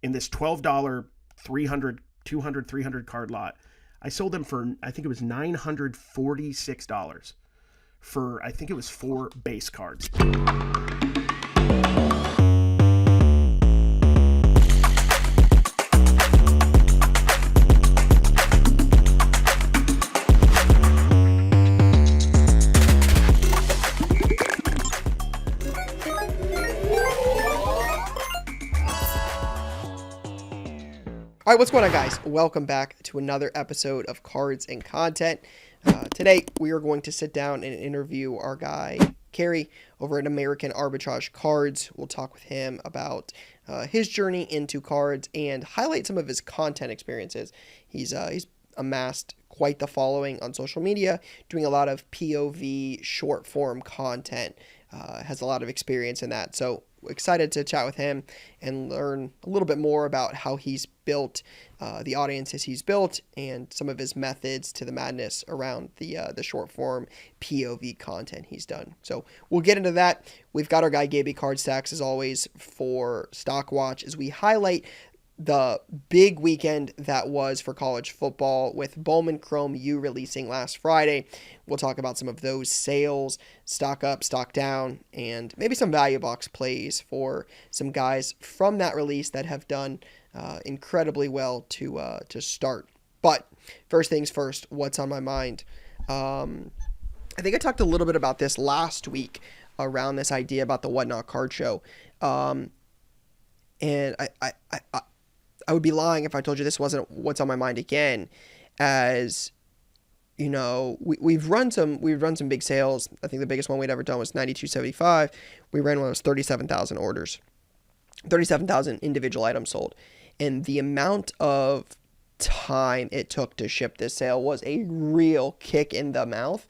in this $12 300, 200, 300 card lot. I sold them for, I think it was $946 for, I think it was 4 base cards. All right, what's going on, guys? Welcome back to another episode of Cards and Content. Today, we are going to sit down and interview our guy, Cary, over at American Arbitrage Cards. We'll talk with him about his journey into cards and highlight some of his content experiences. He's amassed quite the following on social media, doing a lot of POV short form content, has a lot of experience in that. So excited to chat with him and learn a little bit more about how he's built the audiences he's built and some of his methods to the madness around the short form POV content he's done. So we'll get into that. We've got our guy Gabe Card Stacks as always for Stockwatch as we highlight the big weekend that was for college football with Bowman U releasing last Friday. We'll talk about some of those sales, stock up, stock down, and maybe some value box plays for some guys from that release that have done incredibly well to start. But first things first, what's on my mind? I think I talked a little bit about this last week around this idea about the Whatnot card show. And I would be lying if I told you this wasn't what's on my mind again, as you know, we've run some big sales. I think the biggest one we'd ever done was 92.75. We ran one that was 37,000 orders, 37,000 individual items sold, and the amount of time it took to ship this sale was a real kick in the mouth.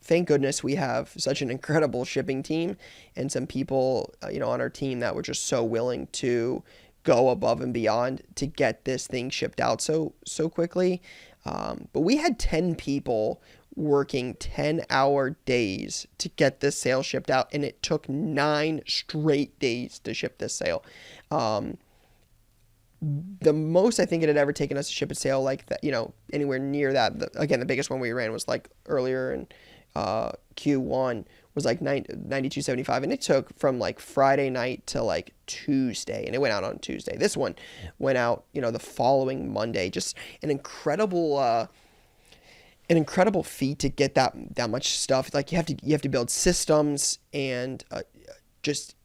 Thank goodness we have such an incredible shipping team and some people, on our team that were just so willing to go above and beyond to get this thing shipped out so quickly. But we had 10 people working 10-hour days to get this sale shipped out, and it took 9 straight days to ship this sale. The most I think it had ever taken us to ship a sale like that, anywhere near that. Again, the biggest one we ran was like earlier in Q1 was like 92.75, and it took from like Friday night to like Tuesday, and it went out on Tuesday. This one went out, the following Monday. Just an incredible feat to get that much stuff. Like you have to build systems, and just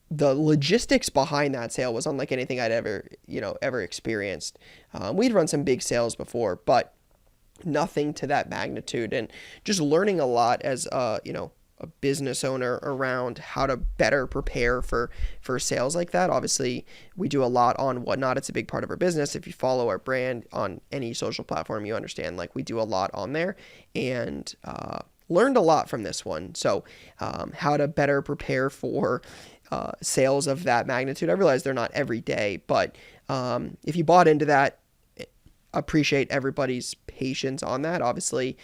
the logistics behind that sale was unlike anything I'd ever experienced. We'd run some big sales before, but nothing to that magnitude, and just learning a lot as a business owner around how to better prepare for sales like that. Obviously, we do a lot on Whatnot. It's a big part of our business. If you follow our brand on any social platform, you understand like we do a lot on there, and learned a lot from this one. So how to better prepare for sales of that magnitude. I realize they're not every day, but if you bought into that, appreciate everybody's patience on that. Obviously,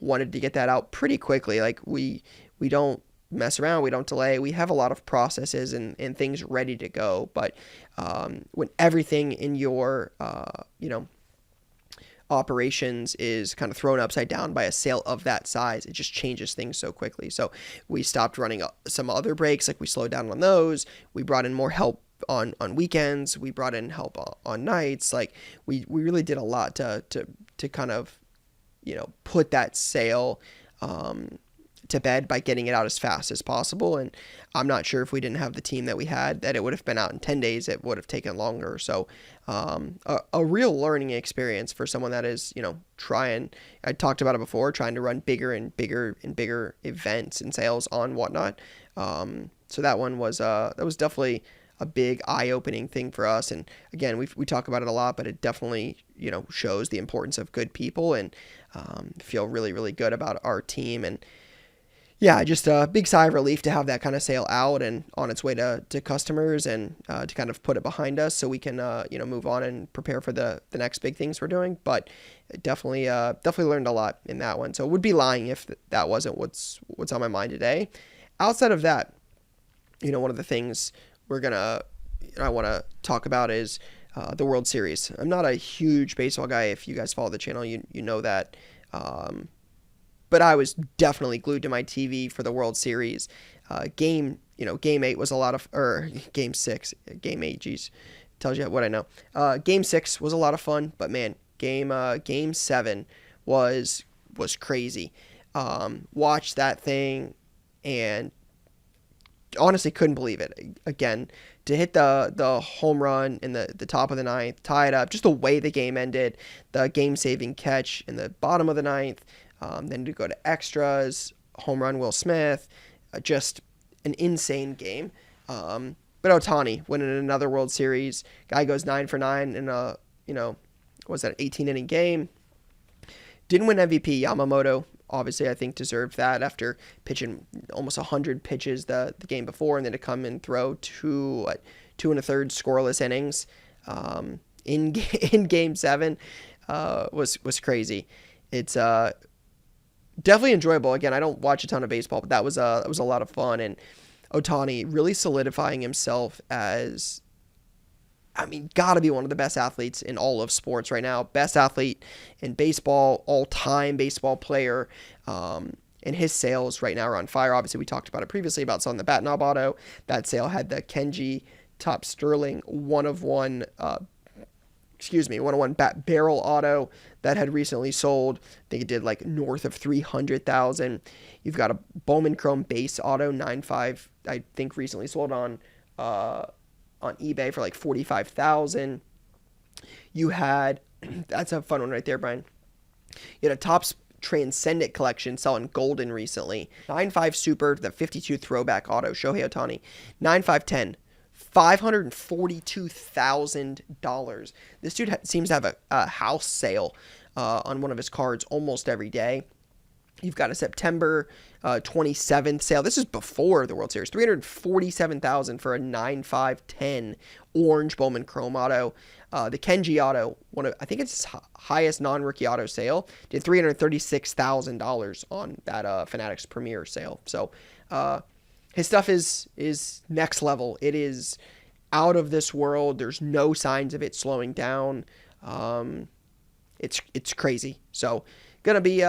wanted to get that out pretty quickly. Like we don't mess around, we don't delay. We have a lot of processes and things ready to go. But when everything in your operations is kind of thrown upside down by a sale of that size, it just changes things so quickly. So we stopped running some other breaks, like we slowed down on those. We brought in more help on weekends. We brought in help on nights. Like we really did a lot to kind of put that sale to bed by getting it out as fast as possible. And I'm not sure if we didn't have the team that we had, that it would have been out in 10 days. It would have taken longer. So a real learning experience for someone that is trying. I talked about it before, trying to run bigger and bigger and bigger events and sales on Whatnot. So that one was definitely a big eye-opening thing for us. And again, we talk about it a lot, but it definitely, shows the importance of good people, and feel really, really good about our team. And yeah, just a big sigh of relief to have that kind of sale out and on its way to customers, and to kind of put it behind us so we can, move on and prepare for the next big things we're doing. But definitely learned a lot in that one. So it would be lying if that wasn't what's on my mind today. Outside of that, one of the things I want to talk about is the World Series. I'm not a huge baseball guy. If you guys follow the channel, you know that. But I was definitely glued to my TV for the World Series. Game 8 was a lot of, or Game 6, Game 8, geez, tells you what I know. Game 6 was a lot of fun, but man, Game 7 was crazy. Watched that thing and honestly couldn't believe it. Again, to hit the home run in the top of the ninth, tie it up, just the way the game ended, the game-saving catch in the bottom of the ninth, then to go to extras, home run Will Smith, just an insane game. But Ohtani winning another World Series, guy goes 9 for 9 in a, was that an 18-inning game? Didn't win MVP. Yamamoto, obviously, I think deserved that after pitching almost 100 pitches the game before, and then to come and throw two and a third scoreless innings in Game 7 was crazy. It's definitely enjoyable. Again, I don't watch a ton of baseball, but that was a lot of fun, and Ohtani really solidifying himself as, gotta be one of the best athletes in all of sports right now. Best athlete in baseball, all-time baseball player. And his sales right now are on fire. Obviously, we talked about it previously about selling the Bat Knob auto. That sale had the Kenji Top Sterling one-of-one bat barrel auto that had recently sold. I think it did like north of 300,000. You've got a Bowman Chrome base auto 9.5. I think recently sold on eBay for like 45,000. You had, that's a fun one right there, Brian. You had a Topps Transcendent collection selling golden recently. 9.5 Super, the 52 throwback auto, Shohei Ohtani. 9.510, $542,000. This dude seems to have a house sale on one of his cards almost every day. You've got a September 27th sale. This is before the World Series. $347,000 for a 9.510 orange Bowman Chrome auto. The Kenji auto, I think it's his highest non-rookie auto sale, did $336,000 on that Fanatics Premier sale. So his stuff is next level. It is out of this world. There's no signs of it slowing down. It's crazy. So gonna be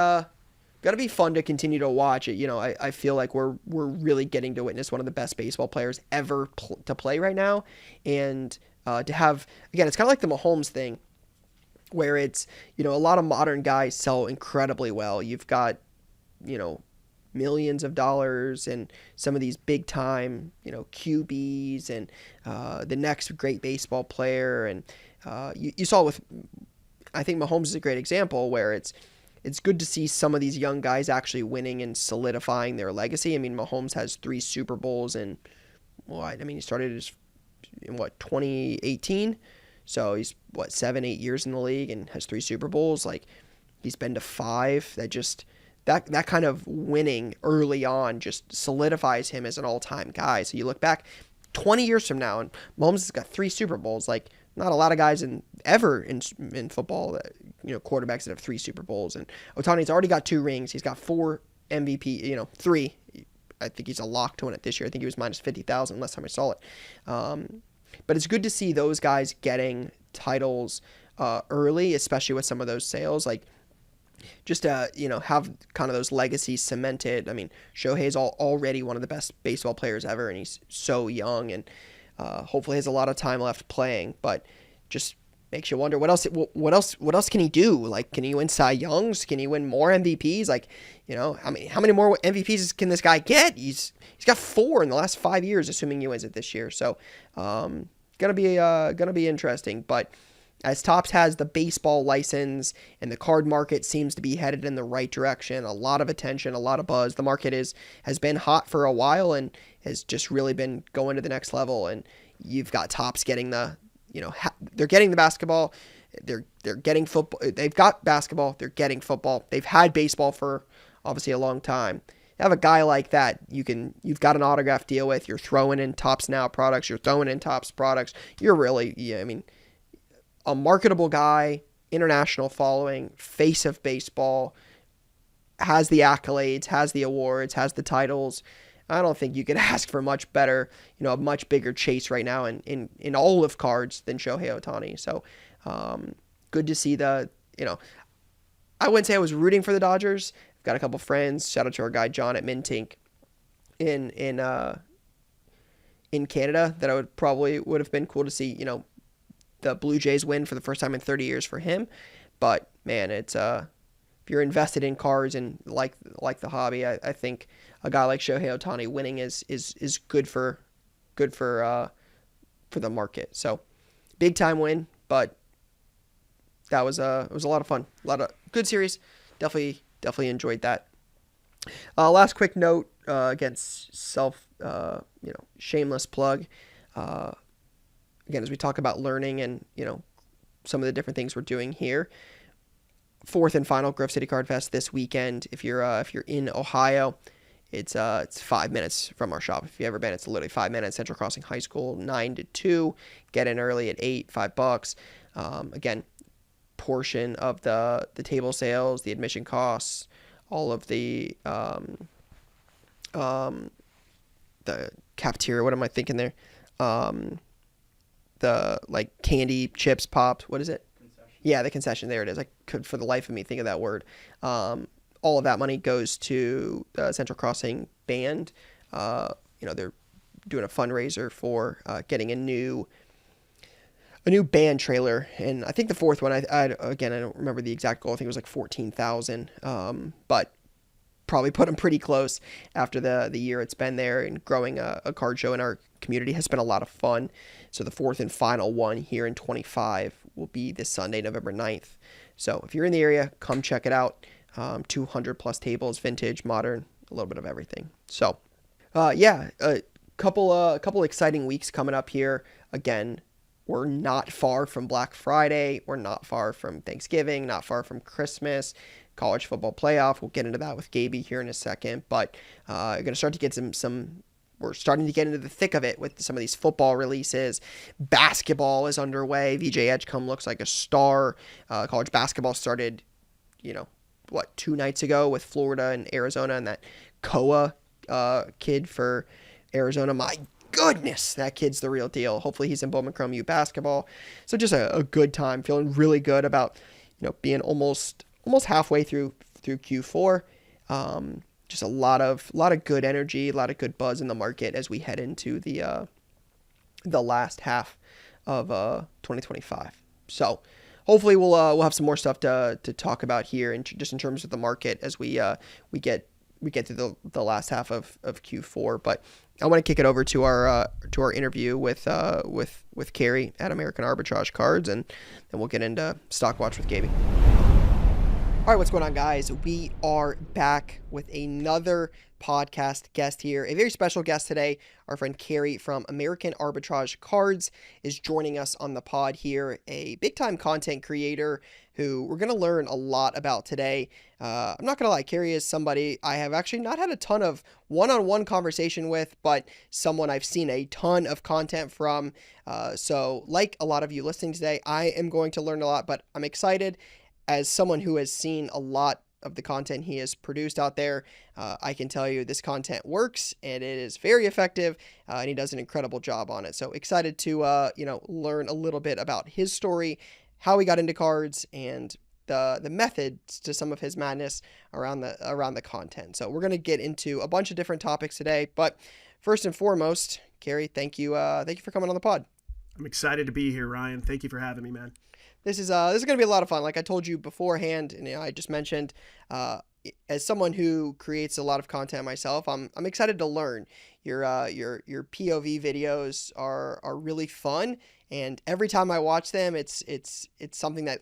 fun to continue to watch it. I feel like we're really getting to witness one of the best baseball players ever to play right now. And to have, again, it's kind of like the Mahomes thing where it's, a lot of modern guys sell incredibly well. You've got, millions of dollars and some of these big time, QBs and the next great baseball player. And you saw with, I think Mahomes is a great example where it's good to see some of these young guys actually winning and solidifying their legacy. Mahomes has 3 Super Bowls and he started in 2018. So he's 7-8 years in the league and has 3 Super Bowls. Like, he's been to 5. That kind of winning early on just solidifies him as an all-time guy. So you look back 20 years from now and Mahomes has got 3 Super Bowls. Like, not a lot of guys in football that, quarterbacks that have 3 Super Bowls. And Ohtani's already got 2 rings. He's got 4 MVP, 3. I think he's a lock to win it this year. I think he was minus 50,000 last time I saw it. But it's good to see those guys getting titles early, especially with some of those sales. Like, just to, have kind of those legacies cemented. Shohei's already one of the best baseball players ever, and he's so young and hopefully has a lot of time left playing, but just makes you wonder what else can he do? Like, can he win Cy Youngs? Can he win more MVPs? Like, how many more MVPs can this guy get? He's got 4 in the last 5 years, assuming he wins it this year. So, gonna be interesting. But as Topps has the baseball license and the card market seems to be headed in the right direction, a lot of attention, a lot of buzz. The market has been hot for a while and has just really been going to the next level. And you've got Topps getting they're getting the basketball, they're getting football. They've got basketball, they're getting football. They've had baseball for obviously a long time. You have a guy like that, you've got an autograph deal with. You're throwing in Topps Now products. You're throwing in Topps products. You're really, a marketable guy, international following, face of baseball, has the accolades, has the awards, has the titles. I don't think you could ask for much better, a much bigger chase right now in all of cards than Shohei Ohtani. So good to see I wouldn't say I was rooting for the Dodgers. I've got a couple friends. Shout out to our guy John at Mintink in Canada that would have been cool to see, the Blue Jays win for the first time in 30 years for him. But man, it's if you're invested in cards and like the hobby, I think a guy like Shohei Ohtani winning is good for the market. So big time win, but it was a lot of fun, a lot of good series. Definitely enjoyed that. Last quick note against shameless plug. Again, as we talk about learning and some of the different things we're doing here. Fourth and final Grove City Card Fest this weekend. If you're in Ohio, it's 5 minutes from our shop. If you've ever been, it's literally 5 minutes. Central Crossing High School, 9 to 2. Get in early at 8, $5. Again, portion of the table sales, the admission costs, all of the cafeteria. What am I thinking there? The candy, chips, pops. What is it? Yeah, the concession. There it is. I could, for the life of me, think of that word. All of that money goes to the Central Crossing Band. They're doing a fundraiser for getting a new band trailer, and I think the fourth one, I don't remember the exact goal. I think it was like 14,000, but probably put them pretty close after the year it's been there, and growing a card show in our community has been a lot of fun. So the fourth and final one here in 25 will be this Sunday, November 9th. So if you're in the area, come check it out. 200 plus tables, vintage, modern, a little bit of everything. So a couple exciting weeks coming up here. Again, we're not far from Black Friday. We're not far from Thanksgiving, not far from Christmas, college football playoff. We'll get into that with Gabe here in a second, but you're going to start to get we're starting to get into the thick of it with some of these football releases. Basketball is underway. VJ Edgecombe looks like a star. College basketball started, 2 nights ago with Florida and Arizona, and that Koa kid for Arizona. My goodness, that kid's the real deal. Hopefully he's in Bowman U basketball. So just a good time, feeling really good about, being almost halfway through Q4. Just a lot of good energy, a lot of good buzz in the market as we head into the last half of 2025. So hopefully we'll have some more stuff to talk about here, and just in terms of the market as we get through the last half of Q4. But I want to kick it over to our interview with Cary at American Arbitrage Cards, and then we'll get into Stockwatch with Gabe. All right, what's going on, guys? We are back with another podcast guest here. A very special guest today. Our friend Cary from American Arbitrage Cards is joining us on the pod here. A big-time content creator who we're going to learn a lot about today. I'm not going to lie, Cary is somebody I have actually not had a ton of one-on-one conversation with, but someone I've seen a ton of content from. So like a lot of you listening today, I am going to learn a lot, but I'm excited. As someone who has seen a lot of the content he has produced out there, I can tell you this content works and it is very effective, and he does an incredible job on it. So excited to learn a little bit about his story, how he got into cards, and the methods to some of his madness around the content. So we're going to get into a bunch of different topics today, but first and foremost, Cary, thank you for coming on the pod. I'm excited to be here, Ryan. Thank you for having me, man. This is going to be a lot of fun. Like I told you beforehand, and I just mentioned, as someone who creates a lot of content myself, I'm excited to learn. Your POV videos are really fun, and every time I watch them, it's something that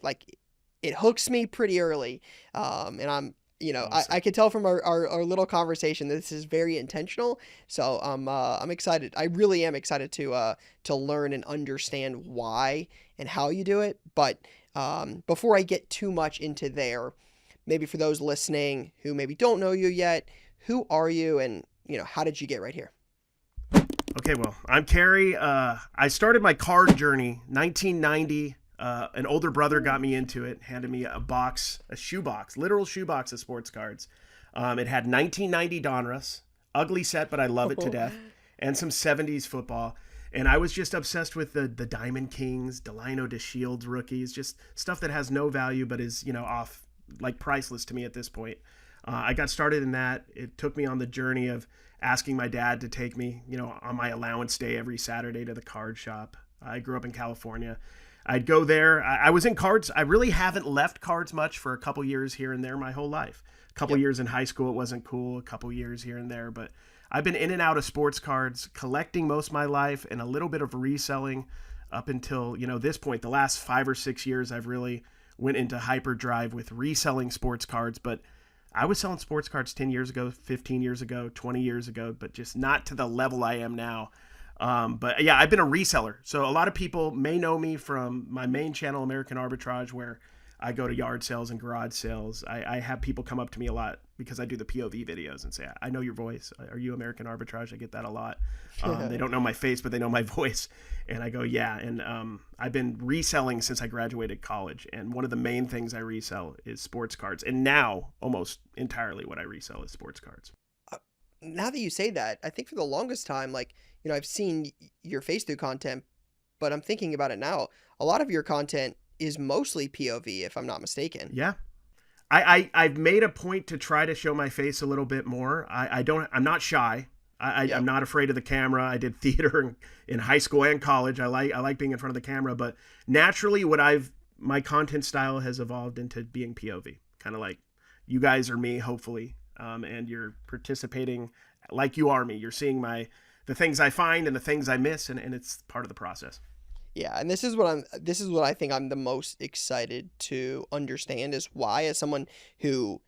it hooks me pretty early. And I'm awesome. I could tell from our little conversation that this is very intentional. So I'm excited. I really am excited to learn and understand why and how you do it. But before I get too much into there, maybe for those listening who maybe don't know you yet, who are you, and how did you get right here? Okay, well, I'm Cary. I started my card journey 1990. An older brother got me into it, handed me a shoebox, literal shoebox of sports cards. It had 1990 Donruss, ugly set, but I love it to death, and some 70s football. And I was just obsessed with the Diamond Kings, Delino DeShields rookies, just stuff that has no value but is, off, like priceless to me at this point. I got started in that. It took me on the journey of asking my dad to take me, on my allowance day every Saturday to the card shop. I grew up in California. I'd go there. I was in cards. I really haven't left cards much for a couple years here and there my whole life. A couple years in high school, it wasn't cool. A couple years here and there. But I've been in and out of sports cards, collecting most of my life, and a little bit of reselling up until, this point. The last 5 or 6 years, I've really went into hyperdrive with reselling sports cards. But I was selling sports cards 10 years ago, 15 years ago, 20 years ago, but just not to the level I am now. But yeah, I've been a reseller. So a lot of people may know me from my main channel, American Arbitrage, where I go to yard sales and garage sales. I have people come up to me a lot because I do the POV videos and say, I know your voice. Are you American Arbitrage? I get that a lot. They don't know my face, but they know my voice. And I go, yeah. And I've been reselling since I graduated college. And one of the main things I resell is sports cards. And now almost entirely what I resell is sports cards. Now that you say that, I think for the longest time, I've seen your face through content, but I'm thinking about it now. A lot of your content is mostly POV, if I'm not mistaken. Yeah. I've made a point to try to show my face a little bit more. I'm not shy. I'm not afraid of the camera. I did theater in high school and college. I like being in front of the camera, but naturally my content style has evolved into being POV, kind of like you guys are me, hopefully. And you're participating like you are me. You're seeing the things I find and the things I miss, and it's part of the process. Yeah, and this is what I think I'm the most excited to understand is why, as someone who,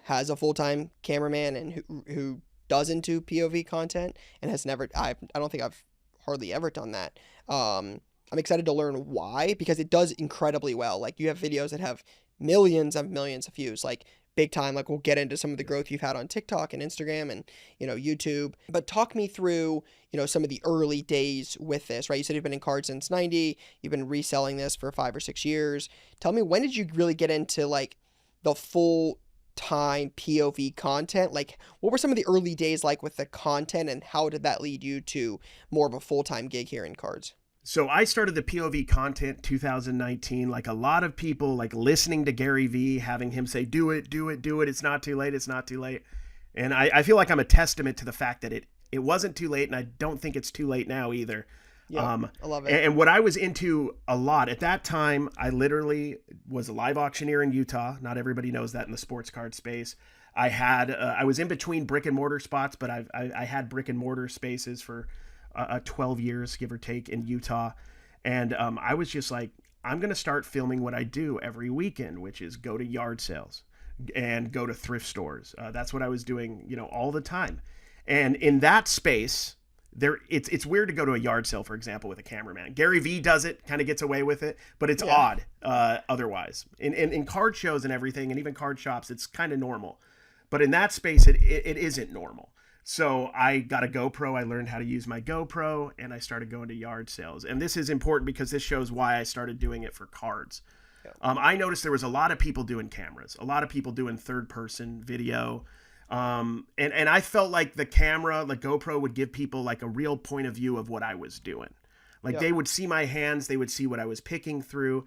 has a full-time cameraman and who doesn't do POV content and has never, I don't think I've hardly ever done that. I'm excited to learn why, because it does incredibly well. Like, you have videos that have millions of views, like big time. Like, we'll get into some of the growth you've had on TikTok and Instagram and, YouTube. But talk me through, some of the early days with this, right? You said you've been in cards since 90. You've been reselling this for 5 or 6 years. Tell me, when did you really get into, like, the full time POV content? Like, what were some of the early days like with the content, and how did that lead you to more of a full-time gig here in cards? So I started the POV content 2019, like a lot of people, like listening to Gary V, having him say, do it. It's not too late. It's not too late. And I feel like I'm a testament to the fact that it wasn't too late. And I don't think it's too late now either. Yeah, I love it. And what I was into a lot at that time, I literally was a live auctioneer in Utah. Not everybody knows that in the sports card space. I was in between brick and mortar spots, but I had brick and mortar spaces for 12 years, give or take, in Utah. And I was just like, I'm going to start filming what I do every weekend, which is go to yard sales and go to thrift stores. That's what I was doing, all the time. And in that space, it's weird to go to a yard sale, for example, with a cameraman. Gary V does it, kind of gets away with it, but it's odd otherwise. In card shows and everything, and even card shops, it's kind of normal. But in that space, it isn't normal. So I got a GoPro. I learned how to use my GoPro, and I started going to yard sales. And this is important because this shows why I started doing it for cards. Yeah. I noticed there was a lot of people doing cameras, a lot of people doing third-person video. And I felt like the GoPro would give people like a real point of view of what I was doing. Like they would see my hands, they would see what I was picking through.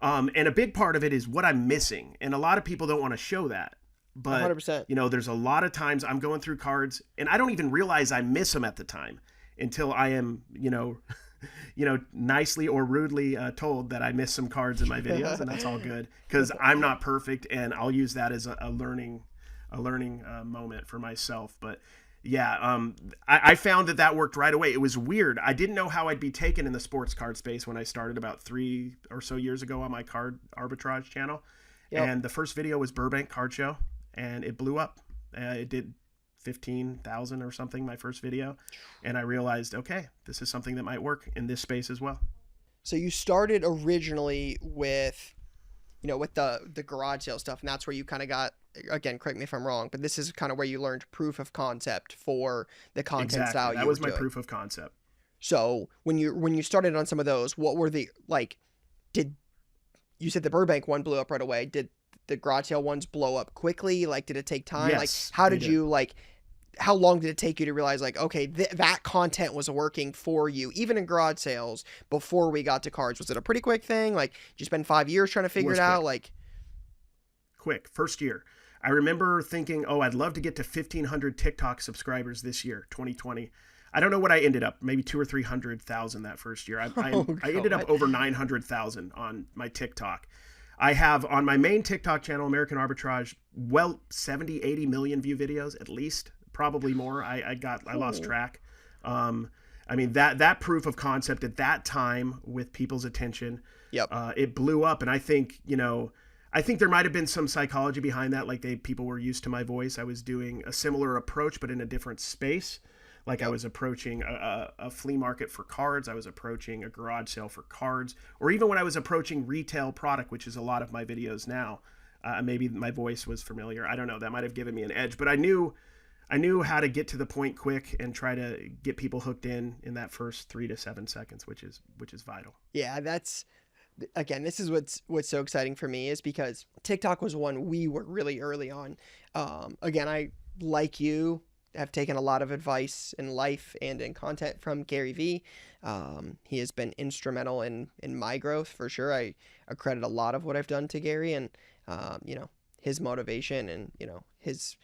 And a big part of it is what I'm missing. And a lot of people don't want to show that. But 100%. There's a lot of times I'm going through cards and I don't even realize I miss them at the time until I am, nicely or rudely told that I missed some cards in my videos, and that's all good because I'm not perfect, and I'll use that as a learning moment for myself. But yeah, I found that worked right away. It was weird. I didn't know how I'd be taken in the sports card space when I started about 3 or so years ago on my card arbitrage channel. Yep. And the first video was Burbank Card Show, and it blew up. It did 15,000 or something, my first video. And I realized, okay, this is something that might work in this space as well. So you started originally with, with the garage sale stuff, and that's where you kind of got, again, correct me if I'm wrong, but this is kind of where you learned proof of concept for the content style you were doing. That was my proof of concept. So when you started on some of those, what were the, you said the Burbank one blew up right away. Did the garage sale ones blow up quickly? Like, did it take time? Yes, like, how did you, how long did it take you to realize like, okay, that content was working for you, even in garage sales before we got to cards? Was it a pretty quick thing? Like, did you spend 5 years trying to figure it out? Like, quick, first year. I remember thinking, oh, I'd love to get to 1,500 TikTok subscribers this year, 2020. I don't know what I ended up, maybe 200,000 or 300,000 that first year. I ended up over 900,000 on my TikTok. I have on my main TikTok channel, American Arbitrage, 70, 80 million view videos, at least, probably more. I lost track. I mean, that proof of concept at that time with people's attention, it blew up. And I think, there might have been some psychology behind that. Like people were used to my voice. I was doing a similar approach, but in a different space. Like I was approaching a flea market for cards. I was approaching a garage sale for cards, or even when I was approaching retail product, which is a lot of my videos now. Maybe my voice was familiar. I don't know. That might have given me an edge, but I knew how to get to the point quick and try to get people hooked in that first 3 to 7 seconds, which is vital. Yeah, again, this is what's so exciting for me, is because TikTok was one we were really early on. Again, I, like you, have taken a lot of advice in life and in content from Gary V. He has been instrumental in my growth for sure. I credit a lot of what I've done to Gary, and his motivation and his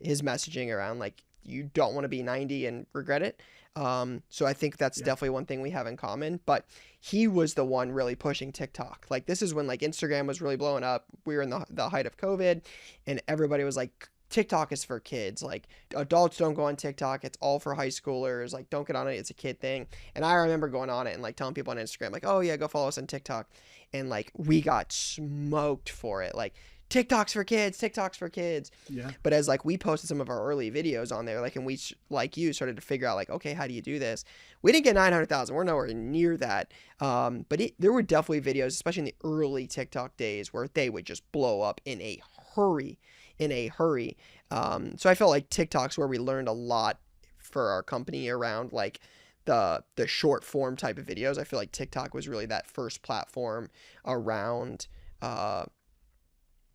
messaging around like, you don't want to be 90 and regret it. So I think that's definitely one thing we have in common. But he was the one really pushing TikTok. Like, this is when like Instagram was really blowing up. We were in the height of COVID, and everybody was like, TikTok is for kids. Like, adults don't go on TikTok. It's all for high schoolers. Like, don't get on it. It's a kid thing. And I remember going on it and like telling people on Instagram, like, oh yeah, go follow us on TikTok. And like, we got smoked for it. Like, TikTok's for kids, TikTok's for kids. Yeah. But as like we posted some of our early videos on there, like, and we, like you, started to figure out like, okay, how do you do this? We didn't get 900,000. We're nowhere near that. But there were definitely videos, especially in the early TikTok days, where they would just blow up in a hurry. So I felt like TikTok's where we learned a lot for our company around like the short form type of videos. I feel like TikTok was really that first platform around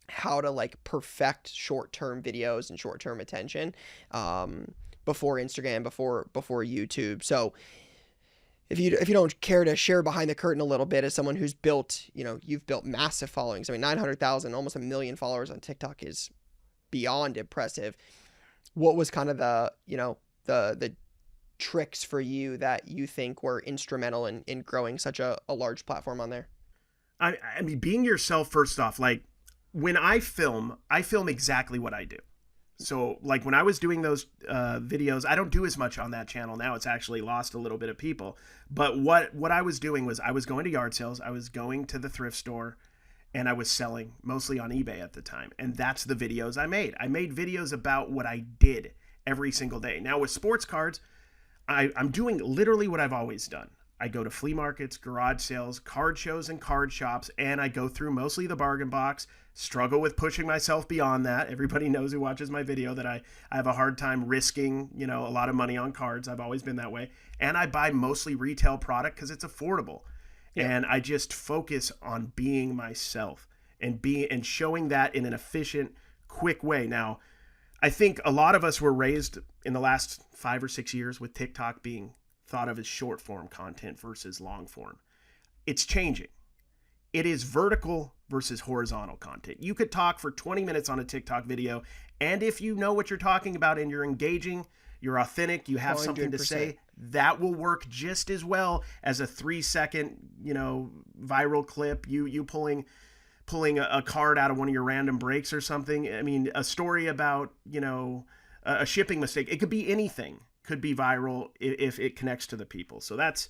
how to like perfect short-term videos and short-term attention before Instagram, before YouTube. So if you don't care to share behind the curtain a little bit, as someone who's built, you've built massive followings. I mean, 900,000, almost 1 million followers on TikTok is beyond impressive. What was kind of the tricks for you that you think were instrumental in growing such a large platform on there? I mean, being yourself, first off. Like, when I film exactly what I do. So like when I was doing those videos, I don't do as much on that channel now. It's actually lost a little bit of people. But what I was doing was I was going to yard sales. I was going to the thrift store, and I was selling mostly on eBay at the time. And that's the videos I made. I made videos about what I did every single day. Now with sports cards, I'm doing literally what I've always done. I go to flea markets, garage sales, card shows, and card shops, and I go through mostly the bargain box, struggle with pushing myself beyond that. Everybody knows who watches my video that I have a hard time risking, a lot of money on cards. I've always been that way. And I buy mostly retail product because it's affordable. Yeah. And I just focus on being myself and showing that in an efficient, quick way. Now, I think a lot of us were raised in the last 5 or 6 years with TikTok being thought of as short form content versus long form. It's changing. It is vertical versus horizontal content. You could talk for 20 minutes on a TikTok video, and if you know what you're talking about and you're engaging, you're authentic, you have 100%. Something to say, that will work just as well as a 3-second, viral clip, you pulling a card out of one of your random breaks or something. I mean, a story about, a shipping mistake. It could be anything. Could be viral if it connects to the people. So that's,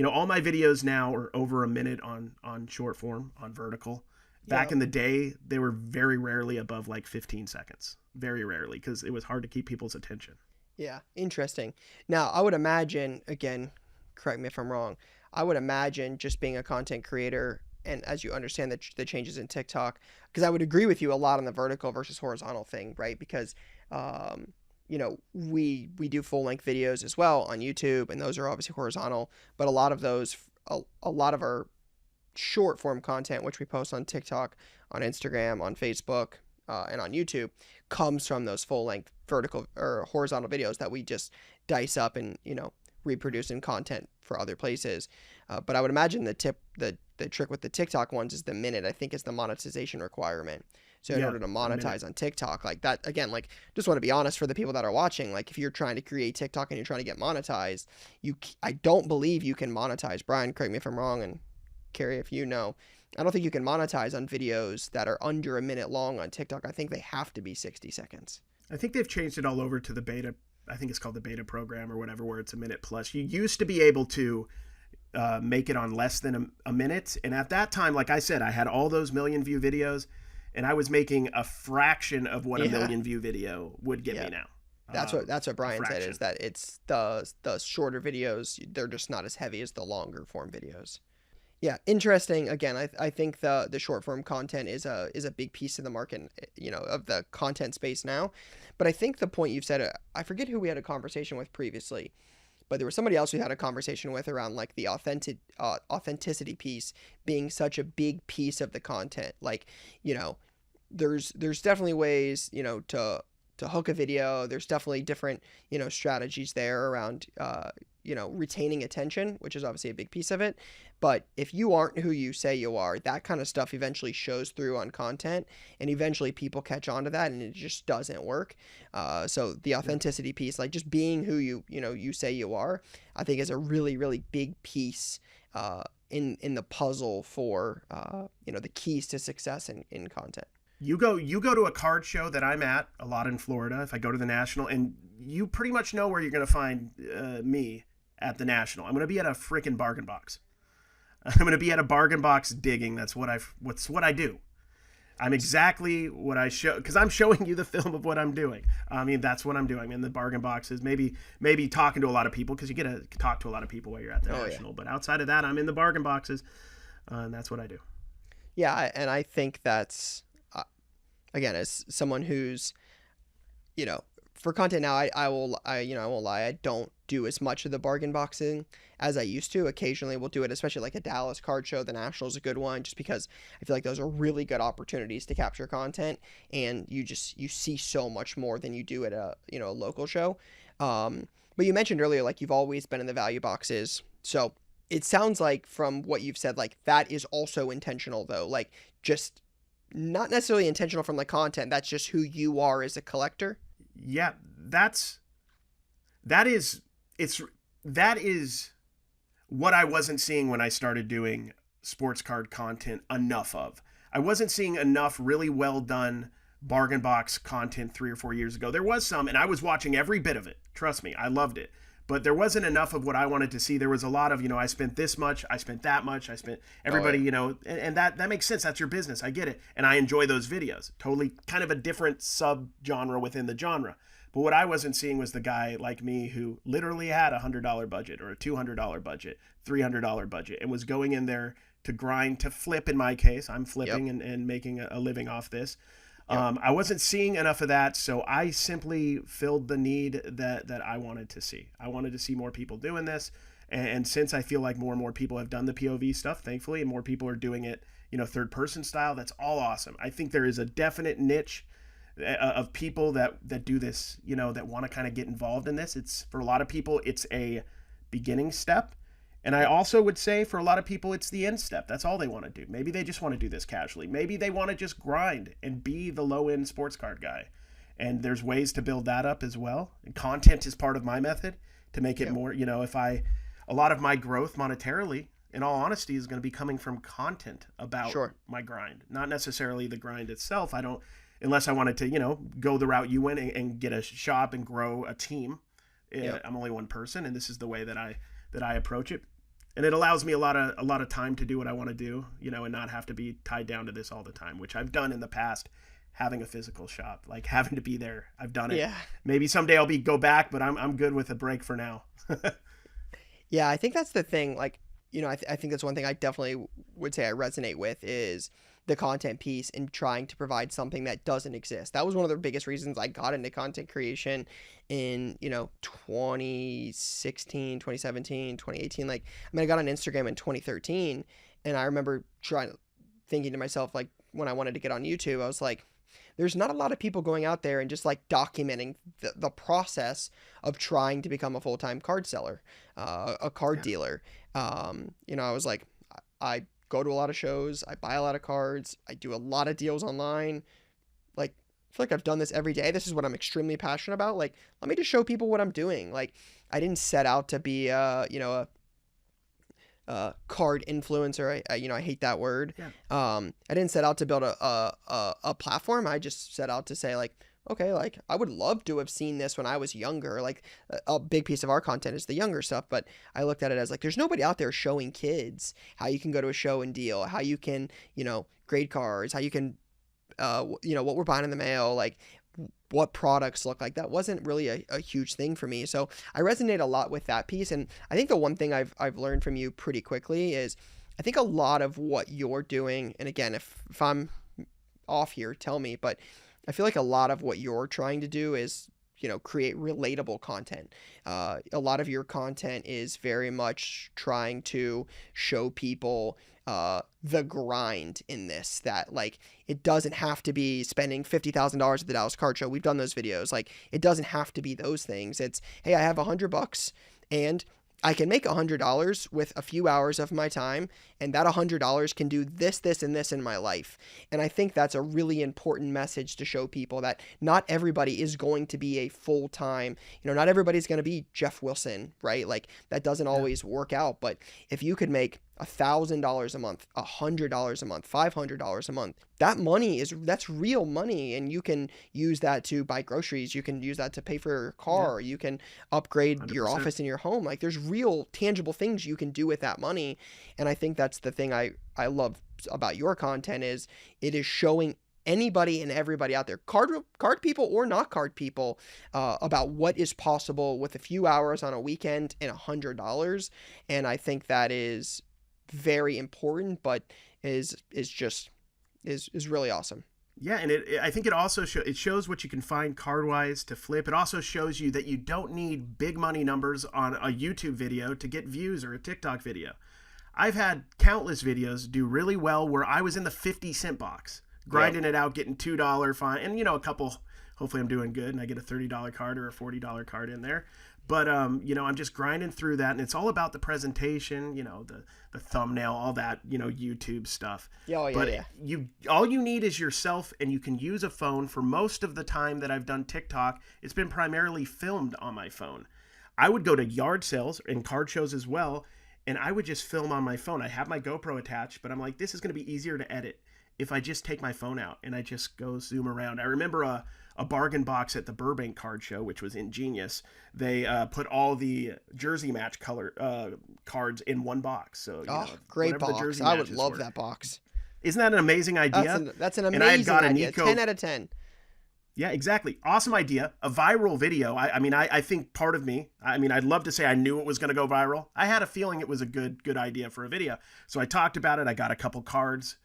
all my videos now are over a minute on short form, on vertical. Back in the day, they were very rarely above like 15 seconds. Very rarely, because it was hard to keep people's attention. Yeah, interesting. Now, I would imagine, again, correct me if I'm wrong, I would imagine just being a content creator, and as you understand the changes in TikTok, because I would agree with you a lot on the vertical versus horizontal thing, right? Because we do full length videos as well on YouTube, and those are obviously horizontal, but a lot of our short form content, which we post on TikTok, on Instagram, on Facebook, and on YouTube comes from those full length vertical or horizontal videos that we just dice up and, reproduce in content for other places. But I would imagine the trick with the TikTok ones is the minute, I think, is the monetization requirement. So in order to monetize on TikTok, like that, again, like just want to be honest for the people that are watching, like if you're trying to create TikTok and you're trying to get monetized, I don't believe you can monetize. Brian, correct me if I'm wrong, and Carrie, if you know, I don't think you can monetize on videos that are under a minute long on TikTok. I think they have to be 60 seconds. I think they've changed it all over to the beta. I think it's called the beta program or whatever, where it's a minute plus. You used to be able to make it on less than a minute. And at that time, like I said, I had all those million view videos and I was making a fraction of what a million view video would get me now. That's what Brian said, is that it's the shorter videos, they're just not as heavy as the longer form videos. Yeah, interesting. Again, I think the short form content is a big piece of the market, of the content space now. But I think the point you've said, I forget who we had a conversation with previously, but there was somebody else we had a conversation with around like the authenticity piece being such a big piece of the content. Like, there's definitely ways, to hook a video. There's definitely different, strategies there around, retaining attention, which is obviously a big piece of it. But if you aren't who you say you are, that kind of stuff eventually shows through on content, and eventually people catch on to that, and it just doesn't work. So the authenticity piece, like just being who you say you are, I think is a really, really big piece in the puzzle for the keys to success in content. You go to a card show that I'm at a lot in Florida. If I go to the National, and you pretty much know where you're going to find me at the National. I'm going to be at a freaking bargain box. I'm going to be at a bargain box digging. That's what I do. I'm exactly what I show, because I'm showing you the film of what I'm doing. I mean, that's what I'm doing. I'm in the bargain boxes, maybe talking to a lot of people, because you get to talk to a lot of people while you're at the National. Yeah. But outside of that, I'm in the bargain boxes, and that's what I do. Yeah, and I think that's, again, as someone who's, for content now, I won't lie, I don't do as much of the bargain boxing as I used to. Occasionally we'll do it, especially like a Dallas card show. The National is a good one, just because I feel like those are really good opportunities to capture content, and you see so much more than you do at a local show. But you mentioned earlier, like, you've always been in the value boxes, so it sounds like from what you've said, like that is also intentional, though, like just not necessarily intentional from the content. That's just who you are as a collector. Yeah, that is what I wasn't seeing when I started doing sports card content enough of. I wasn't seeing enough really well done bargain box content 3 or 4 years ago. There was some, and I was watching every bit of it. Trust me, I loved it. But there wasn't enough of what I wanted to see. There was a lot of, I spent this much, I spent that much, I spent everybody, and that makes sense. That's your business. I get it. And I enjoy those videos. Totally kind of a different sub-genre within the genre. But what I wasn't seeing was the guy like me who literally had a $100 budget or a $200 budget, $300 budget, and was going in there to grind, to flip in my case. I'm flipping and making a living off this. I wasn't seeing enough of that, so I simply filled the need that I wanted to see. I wanted to see more people doing this, and since I feel like more and more people have done the POV stuff, thankfully, and more people are doing it, third-person style, that's all awesome. I think there is a definite niche of people that do this, that want to kind of get involved in this. It's, for a lot of people, it's a beginning step. And I also would say for a lot of people, it's the end step. That's all they want to do. Maybe they just want to do this casually. Maybe they want to just grind and be the low-end sports card guy. And there's ways to build that up as well. And content is part of my method to make it more, a lot of my growth monetarily, in all honesty, is going to be coming from content about my grind. Not necessarily the grind itself. I don't, unless I wanted to, go the route you went and get a shop and grow a team. I'm only one person, and this is the way that I approach it. And it allows me a lot of time to do what I want to do, and not have to be tied down to this all the time, which I've done in the past, having a physical shop, like having to be there. I've done it. Yeah. Maybe someday I'll go back, but I'm good with a break for now. Yeah, I think that's the thing. Like, I think that's one thing I definitely would say I resonate with is the content piece and trying to provide something that doesn't exist. That was one of the biggest reasons I got into content creation in, 2016, 2017, 2018. I got on Instagram in 2013, and I remember thinking to myself, like, when I wanted to get on YouTube, I was like, there's not a lot of people going out there and just like documenting the process of trying to become a full-time card seller, a card dealer. I was like, I go to a lot of shows, I buy a lot of cards, I do a lot of deals online. Like, I feel like I've done this every day. This is what I'm extremely passionate about. Like, let me just show people what I'm doing. Like, I didn't set out to be a card influencer. I hate that word. Yeah. I didn't set out to build a platform. I just set out to say, like, okay, like, I would love to have seen this when I was younger. Like, a big piece of our content is the younger stuff, but I looked at it as like, there's nobody out there showing kids how you can go to a show and deal, how you can, grade cards, how you can, what we're buying in the mail, like what products look like. That wasn't really a huge thing for me. So I resonate a lot with that piece. And I think the one thing I've learned from you pretty quickly is I think a lot of what you're doing, and again, if I'm off here, tell me, but I feel like a lot of what you're trying to do is, create relatable content. A lot of your content is very much trying to show people the grind in this, that like it doesn't have to be spending $50,000 at the Dallas Card Show. We've done those videos. Like, it doesn't have to be those things. It's, hey, I have $100 and I can make $100 with a few hours of my time, and that $100 can do this, this, and this in my life. And I think that's a really important message to show people, that not everybody is going to be a full-time, not everybody's going to be Jeff Wilson, right? Like, that doesn't always work out. But if you could make $1,000 a month, $100 a month, $500 a month, that's real money. And you can use that to buy groceries. You can use that to pay for your car. You can upgrade 100%. Your office in your home. Like, there's real tangible things you can do with that money. And I think that's the thing I love about your content, is it is showing anybody and everybody out there, card people or not card people, about what is possible with a few hours on a weekend and $100. And I think that is very important, but is really awesome. Yeah, and I think it also shows what you can find card-wise to flip. It also shows you that you don't need big money numbers on a YouTube video to get views, or a TikTok video. I've had countless videos do really well where I was in the 50-cent box, grinding it out, getting $2 fine, and a couple. Hopefully I'm doing good and I get a $30 card or a $40 card in there. But, I'm just grinding through that, and it's all about the presentation, the thumbnail, all that, YouTube stuff. All you need is yourself, and you can use a phone. For most of the time that I've done TikTok, it's been primarily filmed on my phone. I would go to yard sales and card shows as well, and I would just film on my phone. I have my GoPro attached, but I'm like, this is going to be easier to edit if I just take my phone out and I just go zoom around. I remember a bargain box at the Burbank Card Show, which was ingenious. They put all the jersey match color cards in one box. So great box! I would love that box. Isn't that an amazing idea? That's an amazing idea. 10 out of 10. Yeah, exactly. Awesome idea. A viral video. I think part of me, I'd love to say I knew it was going to go viral. I had a feeling it was a good idea for a video. So I talked about it. I got a couple cards.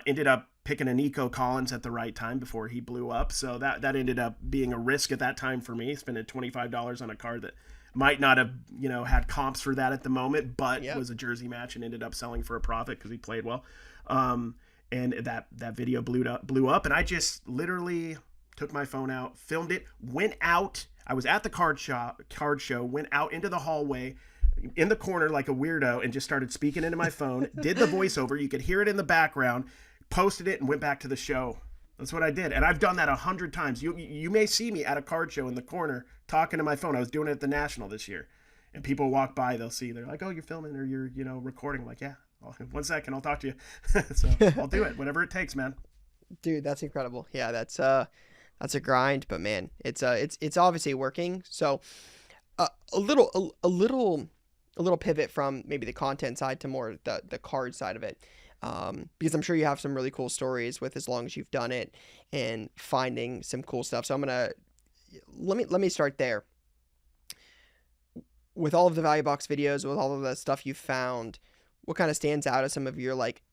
Ended up picking a Nico Collins at the right time before he blew up. So that ended up being a risk at that time for me, spending $25 on a card that might not have, had comps for that at the moment, but was a jersey match and ended up selling for a profit because he played well. And that video blew up. And I just literally took my phone out, filmed it, went out. I was at the card show, went out into the hallway, in the corner like a weirdo, and just started speaking into my phone, did the voiceover. You could hear it in the background, posted it, and went back to the show. That's what I did. And I've done that 100 times. You may see me at a card show in the corner talking to my phone. I was doing it at the National this year. And people walk by, they're like, oh, you're filming or you're, recording. I'm like, yeah, 1 second, I'll talk to you. So I'll do it, whatever it takes, man. Dude, that's incredible. Yeah, that's a grind, but man, it's obviously working. So a little pivot from maybe the content side to more the card side of it. Because I'm sure you have some really cool stories with as long as you've done it and finding some cool stuff. So let me start there. With all of the value box videos, with all of the stuff you found, what kind of stands out as some of your like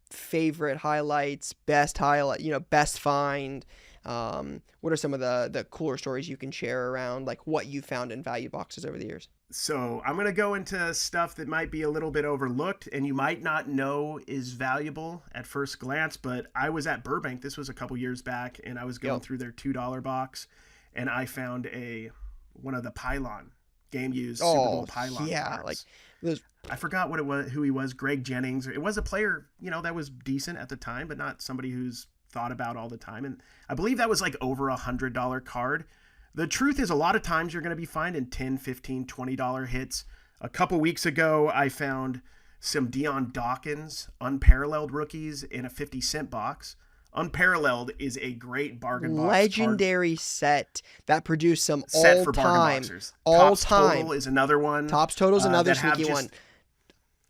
favorite highlights, best find? What are some of the cooler stories you can share around like what you found in value boxes over the years? So I'm going to go into stuff that might be a little bit overlooked and you might not know is valuable at first glance, but I was at Burbank. This was a couple years back, and I was going Yep. through their $2 box, and I found one of the Pylon game used Super Bowl Oh, Pylon yeah. Like cards. those. I forgot what it was, who he was, Greg Jennings. It was a player, that was decent at the time, but not somebody who's thought about all the time. And I believe that was like over $100 card. The truth is, a lot of times you're going to be finding $10, $15, $20 hits. A couple weeks ago, I found some Deion Dawkins unparalleled rookies in a 50-cent box. Unparalleled is a great bargain box Legendary set that produced some set for bargain all-time, boxers. Tops all-time. Total is another one. Tops Total's another that have sneaky just one.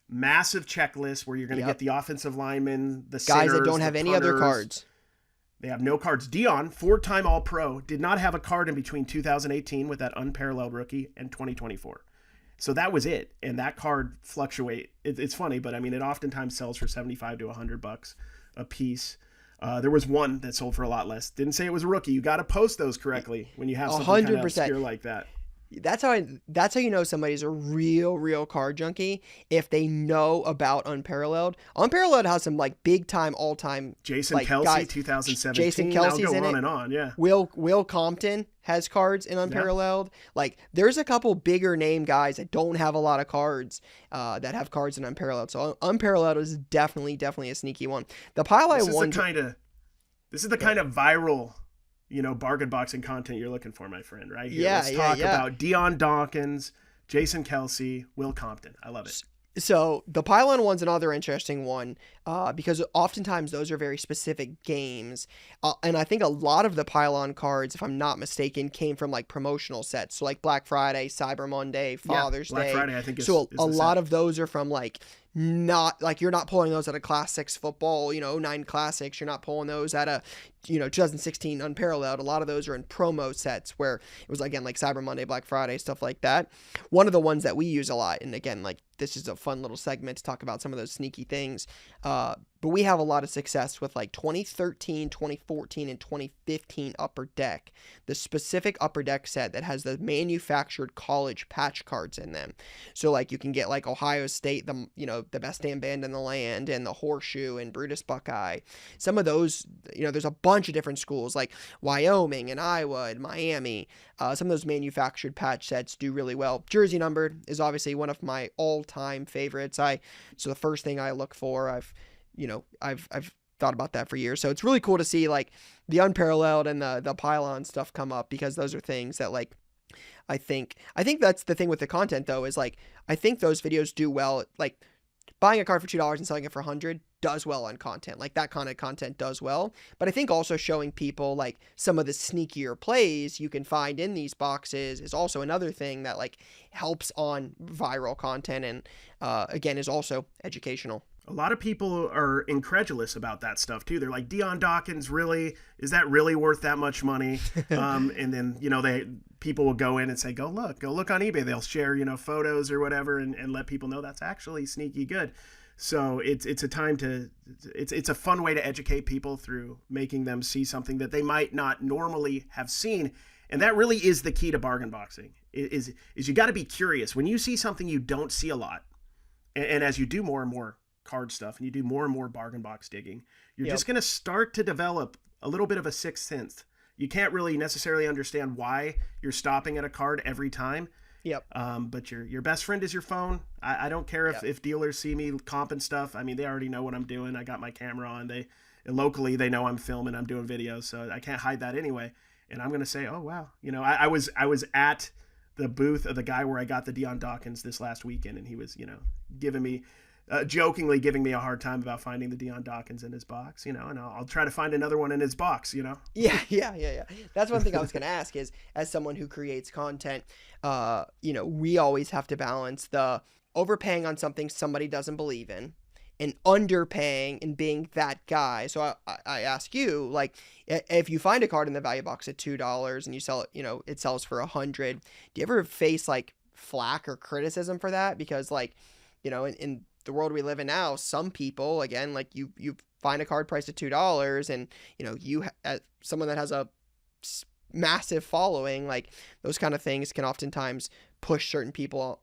Massive checklist where you're going to Yep. get the offensive linemen, the Guys sitters, that don't the have any other punters. cards. They have no cards. Deion, 4-time All-Pro, did not have a card in between 2018 with that unparalleled rookie and 2024. So that was it. And that card fluctuate. It's funny, but I mean, it oftentimes sells for $75 to $100 a piece. There was one that sold for a lot less. Didn't say it was a rookie. You got to post those correctly when you have something kind of 100%. obscure like that. That's how you know somebody's a real card junkie, if they know about Unparalleled. Unparalleled has some like big time, all time. Jason like, Kelsey, guys, 2017. Jason Kelsey's I'll go in on it. and on. Yeah. Will Compton has cards in Unparalleled. Like there's a couple bigger name guys that don't have a lot of cards that have cards in Unparalleled. So Unparalleled is definitely a sneaky one. The pile I won. This is the kind of viral, bargain boxing content you're looking for, my friend, right here. Yeah, Let's talk about Deion Dawkins, Jason Kelsey, Will Compton. I love it. So the pylon one's another interesting one because oftentimes those are very specific games. And I think a lot of the pylon cards, if I'm not mistaken, came from like promotional sets. So like Black Friday, Cyber Monday, Father's Day. Black Friday, I think so a lot of those are from like not like you're not pulling those at a Class 6 football, 09 Classics. You're not pulling those at a 2016 Unparalleled. A lot of those are in promo sets where it was again like Cyber Monday, Black Friday, stuff like that. One of the ones that we use a lot, and again like this is a fun little segment to talk about some of those sneaky things. But we have a lot of success with like 2013, 2014, and 2015 Upper Deck, the specific Upper Deck set that has the manufactured college patch cards in them. So like you can get like Ohio State, the best damn band in the land, and the Horseshoe and Brutus Buckeye. Some of those, there's a bunch of different schools like Wyoming and Iowa and Miami. Some of those manufactured patch sets do really well. Jersey numbered is obviously one of my all-time favorites. So the first thing I look for, I've thought about that for years. So it's really cool to see like the Unparalleled and the pylon stuff come up, because those are things that like I think that's the thing with the content though, is like I think those videos do well. Like buying a card for $2 and selling it for $100 does well on content. Like that kind of content does well. But I think also showing people like some of the sneakier plays you can find in these boxes is also another thing that like helps on viral content, and again is also educational. A lot of people are incredulous about that stuff too. They're like, Deion Dawkins, really? Is that really worth that much money? And then, people will go in and say, go look on eBay. They'll share, photos or whatever and let people know that's actually sneaky good. So it's a time it's a fun way to educate people through making them see something that they might not normally have seen. And that really is the key to bargain boxing is you got to be curious. When you see something you don't see a lot, and as you do more and more card stuff and you do more and more bargain box digging, you're just going to start to develop a little bit of a sixth sense. You can't really necessarily understand why you're stopping at a card every time. Yep. But your best friend is your phone. I don't care if dealers see me comping stuff. I mean, they already know what I'm doing. I got my camera on. Locally they know I'm filming, I'm doing videos, so I can't hide that anyway. And I'm going to say, oh wow, I was at the booth of the guy where I got the Deion Dawkins this last weekend, and he was, giving me jokingly giving me a hard time about finding the Deion Dawkins in his box, and I'll try to find another one in his box, Yeah. That's one thing I was going to ask is, as someone who creates content, we always have to balance the overpaying on something somebody doesn't believe in and underpaying and being that guy. So I ask you, like, if you find a card in the value box at $2 and you sell it, it sells for $100, do you ever face like flack or criticism for that? Because like, in the world we live in now, some people, again, like you find a card priced at $2 and, you someone that has a massive following, like those kind of things can oftentimes push certain people,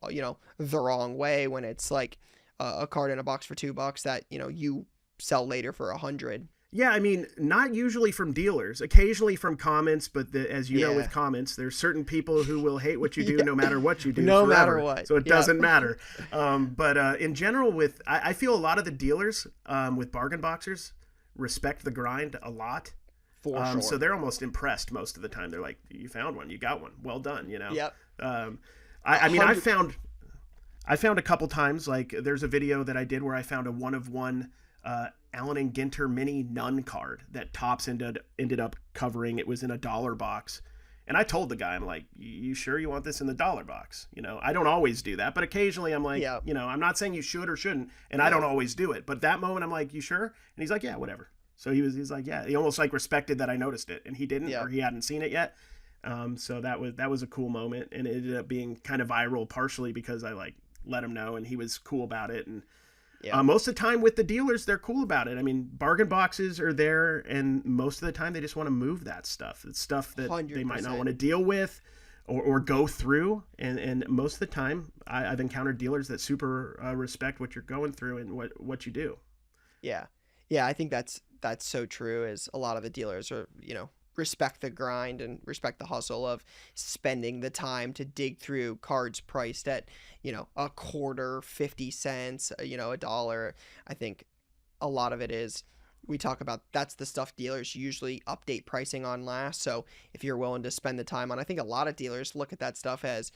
the wrong way when it's like a card in a box for $2 that, you sell later for 100. Yeah, I mean, not usually from dealers, occasionally from comments, but as you know, with comments, there's certain people who will hate what you do no matter what you do. No forever, matter what. So it doesn't matter. But in general, I feel a lot of the dealers with bargain boxers respect the grind a lot. For sure. So they're almost impressed most of the time. They're like, you found one, you got one. Well done, Yep. I mean, I found a couple times, like there's a video that I did where I found a one of one Allen and Ginter mini Nun card that Topps ended up covering. It was in a dollar box. And I told the guy, I'm like, you sure you want this in the dollar box? I don't always do that, but occasionally I'm like, I'm not saying you should or shouldn't, and I don't always do it. But that moment I'm like, you sure? And he's like, yeah, whatever. So he's like, yeah, he almost like respected that I noticed it, and he didn't, or he hadn't seen it yet. So that was a cool moment, and it ended up being kind of viral partially because I like let him know, and he was cool about it. And most of the time with the dealers, they're cool about it. I mean, bargain boxes are there, and most of the time they just want to move that stuff. It's stuff that 100%. They might not want to deal with or go through. And most of the time, I've encountered dealers that super respect what you're going through and what you do. Yeah. Yeah, I think that's so true, is a lot of the dealers are, respect the grind and respect the hustle of spending the time to dig through cards priced at, a quarter, 50 cents, $1. I think a lot of it is, we talk about, that's the stuff dealers usually update pricing on last. So if you're willing to spend the time on, I think a lot of dealers look at that stuff as,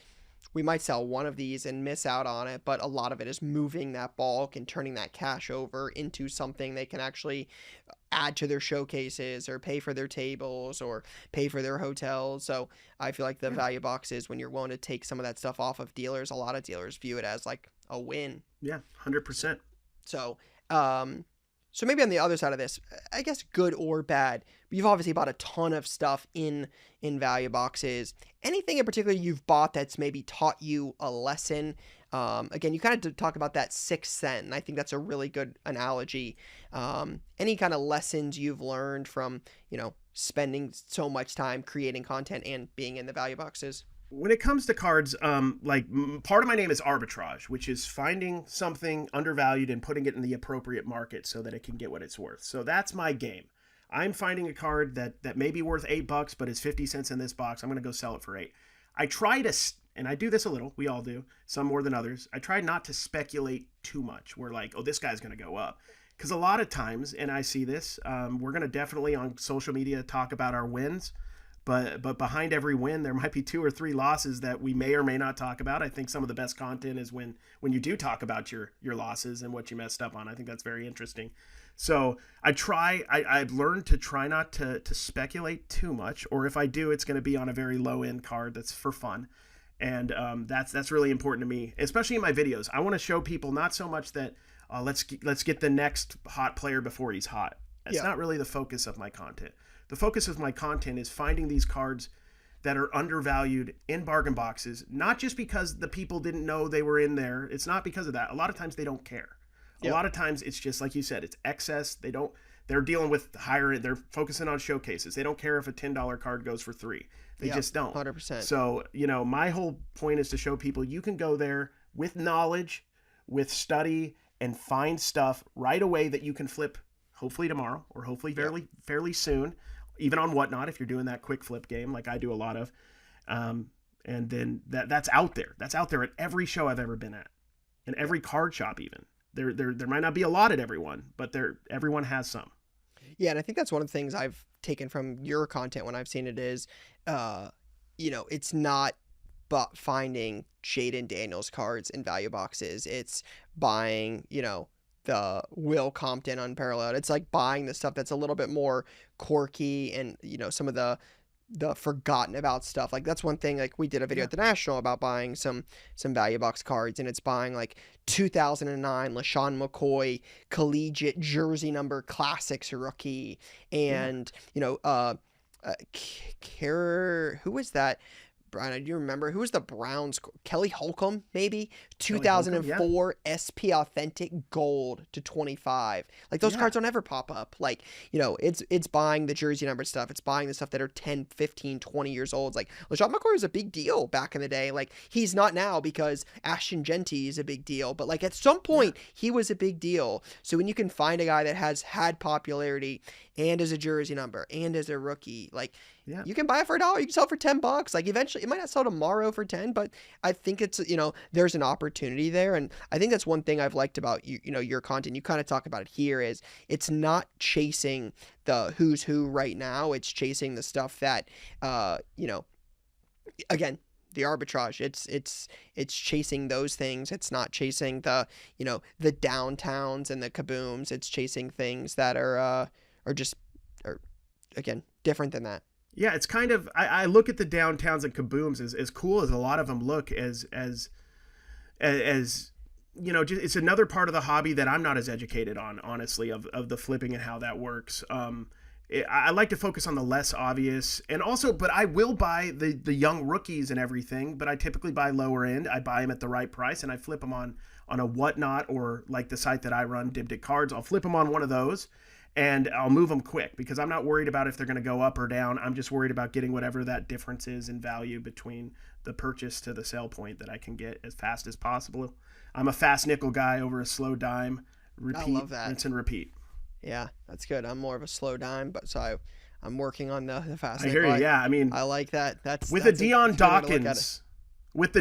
we might sell one of these and miss out on it, but a lot of it is moving that bulk and turning that cash over into something they can actually add to their showcases or pay for their tables or pay for their hotels. So I feel like the value boxes, when you're willing to take some of that stuff off of dealers, a lot of dealers view it as like a win. Yeah, 100%. So, so maybe on the other side of this, I guess good or bad, but you've obviously bought a ton of stuff in value boxes. Anything in particular you've bought that's maybe taught you a lesson? Again, you kind of talk about that sixth sense, and I think that's a really good analogy. Any kind of lessons you've learned from, spending so much time creating content and being in the value boxes? When it comes to cards, part of my name is arbitrage, which is finding something undervalued and putting it in the appropriate market so that it can get what it's worth. So that's my game. I'm finding a card that may be worth $8, but is 50 cents in this box. I'm going to go sell it for $8. I try to, and I do this a little, we all do, some more than others. I try not to speculate too much. We're like, oh, this guy's going to go up. Because a lot of times, and I see this, we're going to definitely on social media talk about our wins. But behind every win, there might be 2 or 3 losses that we may or may not talk about. I think some of the best content is when you do talk about your losses and what you messed up on. I think that's very interesting. So I've learned to try not to speculate too much, or if I do, it's going to be on a very low end card that's for fun. And that's really important to me, especially in my videos. I want to show people not so much that let's get the next hot player before he's hot. That's not really the focus of my content. The focus of my content is finding these cards that are undervalued in bargain boxes, not just because the people didn't know they were in there. It's not because of that. A lot of times they don't care. A lot of times it's just like you said, it's excess. They're dealing with they're focusing on showcases. They don't care if a $10 card goes for $3. They just don't. 100%. So, my whole point is to show people you can go there with knowledge, with study, and find stuff right away that you can flip hopefully tomorrow or hopefully fairly soon. Even on Whatnot, if you're doing that quick flip game like I do a lot of. And then that's out there. That's out there at every show I've ever been at. And every card shop even. There might not be a lot at everyone, but everyone has some. Yeah, and I think that's one of the things I've taken from your content when I've seen it is, it's not but finding Jaden Daniels cards in value boxes. It's buying, the Will Compton Unparalleled. It's like buying the stuff that's a little bit more quirky and, some of the forgotten about stuff. Like that's one thing, like we did a video at the National about buying some value box cards, and it's buying like 2009 LaShawn McCoy collegiate jersey number classics rookie. And, Cary, who was that? Brian, do you remember who was the Browns? Kelly Holcomb, maybe Kelly Holcomb, yeah. 2004 SP Authentic Gold to 25. Like those cards don't ever pop up. Like, it's buying the jersey number stuff. It's buying the stuff that are 10, 15, 20 years old. It's like LaShawn McCoy was a big deal back in the day. Like he's not now because Ashton Genty is a big deal, but like at some point he was a big deal. So when you can find a guy that has had popularity and as a jersey number and as a rookie, like you can buy it for $1, you can sell it for $10. Like eventually it might not sell tomorrow for 10, but I think it's, there's an opportunity there. And I think that's one thing I've liked about your content. You kind of talk about it here is it's not chasing the who's who right now. It's chasing the stuff that, again, the arbitrage, it's chasing those things. It's not chasing the downtowns and the kabooms. It's chasing things that are again different than that. Yeah, it's kind of, I look at the downtowns and kabooms as cool as a lot of them look, as it's another part of the hobby that I'm not as educated on, honestly, of the flipping and how that works. I like to focus on the less obvious, and also, but I will buy the young rookies and everything, but I typically buy lower end. I buy them at the right price, and I flip them on a Whatnot, or like the site that I run, Diptic Cards. I'll flip them on one of those, and I'll move them quick because I'm not worried about if they're going to go up or down. I'm just worried about getting whatever that difference is in value between the purchase to the sale point that I can get as fast as possible. I'm a fast nickel guy over a slow dime. Repeat, I love that. rinse and repeat. Yeah, that's good. I'm more of a slow dime, but I'm working on the fast. I hear you. Yeah, I mean, I like that. That's with a Deion Dawkins, with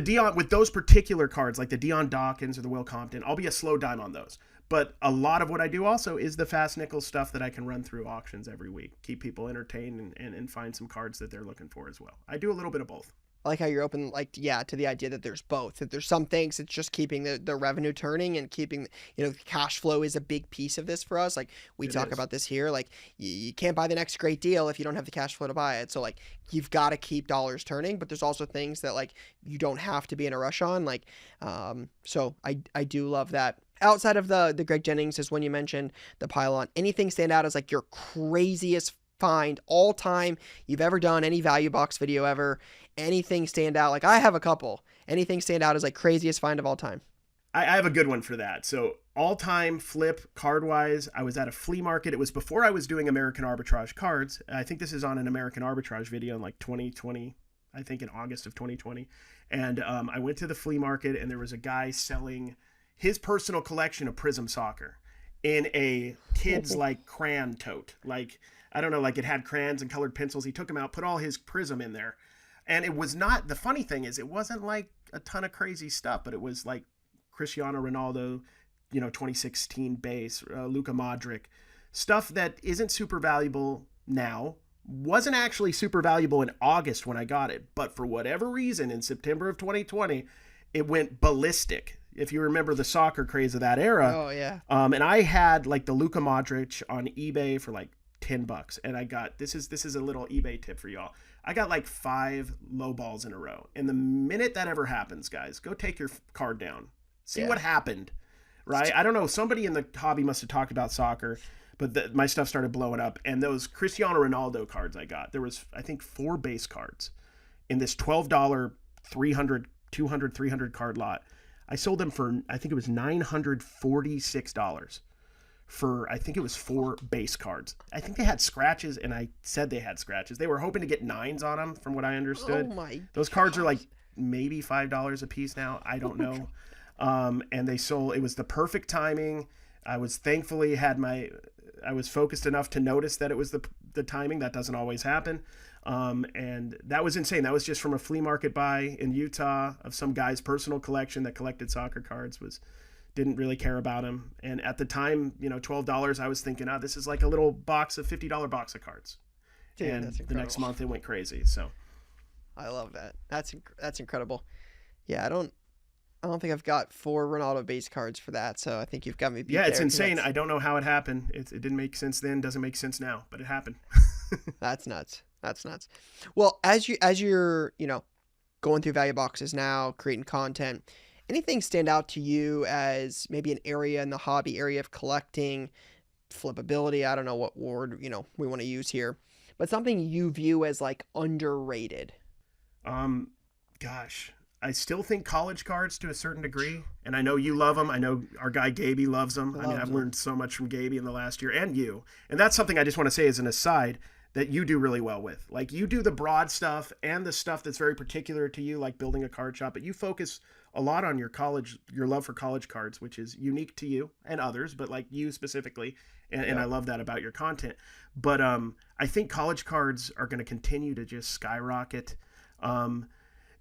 those particular cards like the Deion Dawkins or the Will Compton, I'll be a slow dime on those. But a lot of what I do also is the fast nickel stuff that I can run through auctions every week, keep people entertained and find some cards that they're looking for as well. I do a little bit of both. I like how you're open, to the idea that there's both. That there's some things it's just keeping the revenue turning and keeping, cash flow is a big piece of this for us. Like we talk about this here. Like you can't buy the next great deal if you don't have the cash flow to buy it. So like you've got to keep dollars turning, but there's also things that like you don't have to be in a rush on. Like, so I do love that. Outside of the Greg Jennings is when you mentioned the pylon. Anything stand out as like your craziest find all time you've ever done, any value box video ever? Anything stand out? Like I have a couple. Anything stand out as like craziest find of all time? I have a good one for that. So all time flip card wise, I was at a flea market. It was before I was doing American Arbitrage cards. I think this is on an American Arbitrage video in like 2020. I think in August of 2020. And I went to the flea market and there was a guy selling his personal collection of Prism Soccer in a kid's like crayon tote. Like, I don't know, like it had crayons and colored pencils. He took them out, put all his Prism in there. And it was not, the funny thing is it wasn't like a ton of crazy stuff, but it was like Cristiano Ronaldo, 2016 base, Luka Modric, stuff that isn't super valuable now, wasn't actually super valuable in August when I got it. But for whatever reason, in September of 2020, it went ballistic. If you remember the soccer craze of that era. Oh, yeah. And I had like the Luka Modric on eBay for like $10, and I got, this is a little eBay tip for y'all. I got like 5 low balls in a row. And the minute that ever happens, guys, go take your card down. See what happened, right? I don't know. Somebody in the hobby must have talked about soccer, but my stuff started blowing up. And those Cristiano Ronaldo cards I got, there was, I think, 4 base cards in this $12, 300 card lot. I sold them for, I think it was $946 for, I think it was 4 base cards. I think they had scratches, and I said they had scratches. They were hoping to get 9s on them, from what I understood. Oh my! Those cards are like maybe $5 a piece now. I don't know. And they sold. It was the perfect timing. I was thankfully I was focused enough to notice that it was the timing. That doesn't always happen. And that was insane. That was just from a flea market buy in Utah of some guy's personal collection that collected soccer cards. Didn't really care about him. And at the time, $12, I was thinking, this is like a little box of $50 box of cards. Dude, and the next month it went crazy. So I love that. That's incredible. Yeah, I don't think I've got 4 Ronaldo base cards for that. So I think you've got me beat. Yeah, it's insane. I don't know how it happened. It didn't make sense then. Doesn't make sense now, but it happened. That's nuts. Well, as you're, going through value boxes now, creating content, anything stand out to you as maybe an area in the hobby area of collecting, flippability? I don't know what word, we want to use here, but something you view as like underrated. Gosh, I still think college cards to a certain degree, and I know you love them. I know our guy Gabe loves them. I mean, I've learned so much from Gabe in the last year, and you. And that's something I just want to say as an aside that you do really well with. Like, you do the broad stuff and the stuff that's very particular to you, like building a card shop, but you focus a lot on your love for college cards, which is unique to you and others, but like you specifically. And I love that about your content. But I think college cards are going to continue to just skyrocket.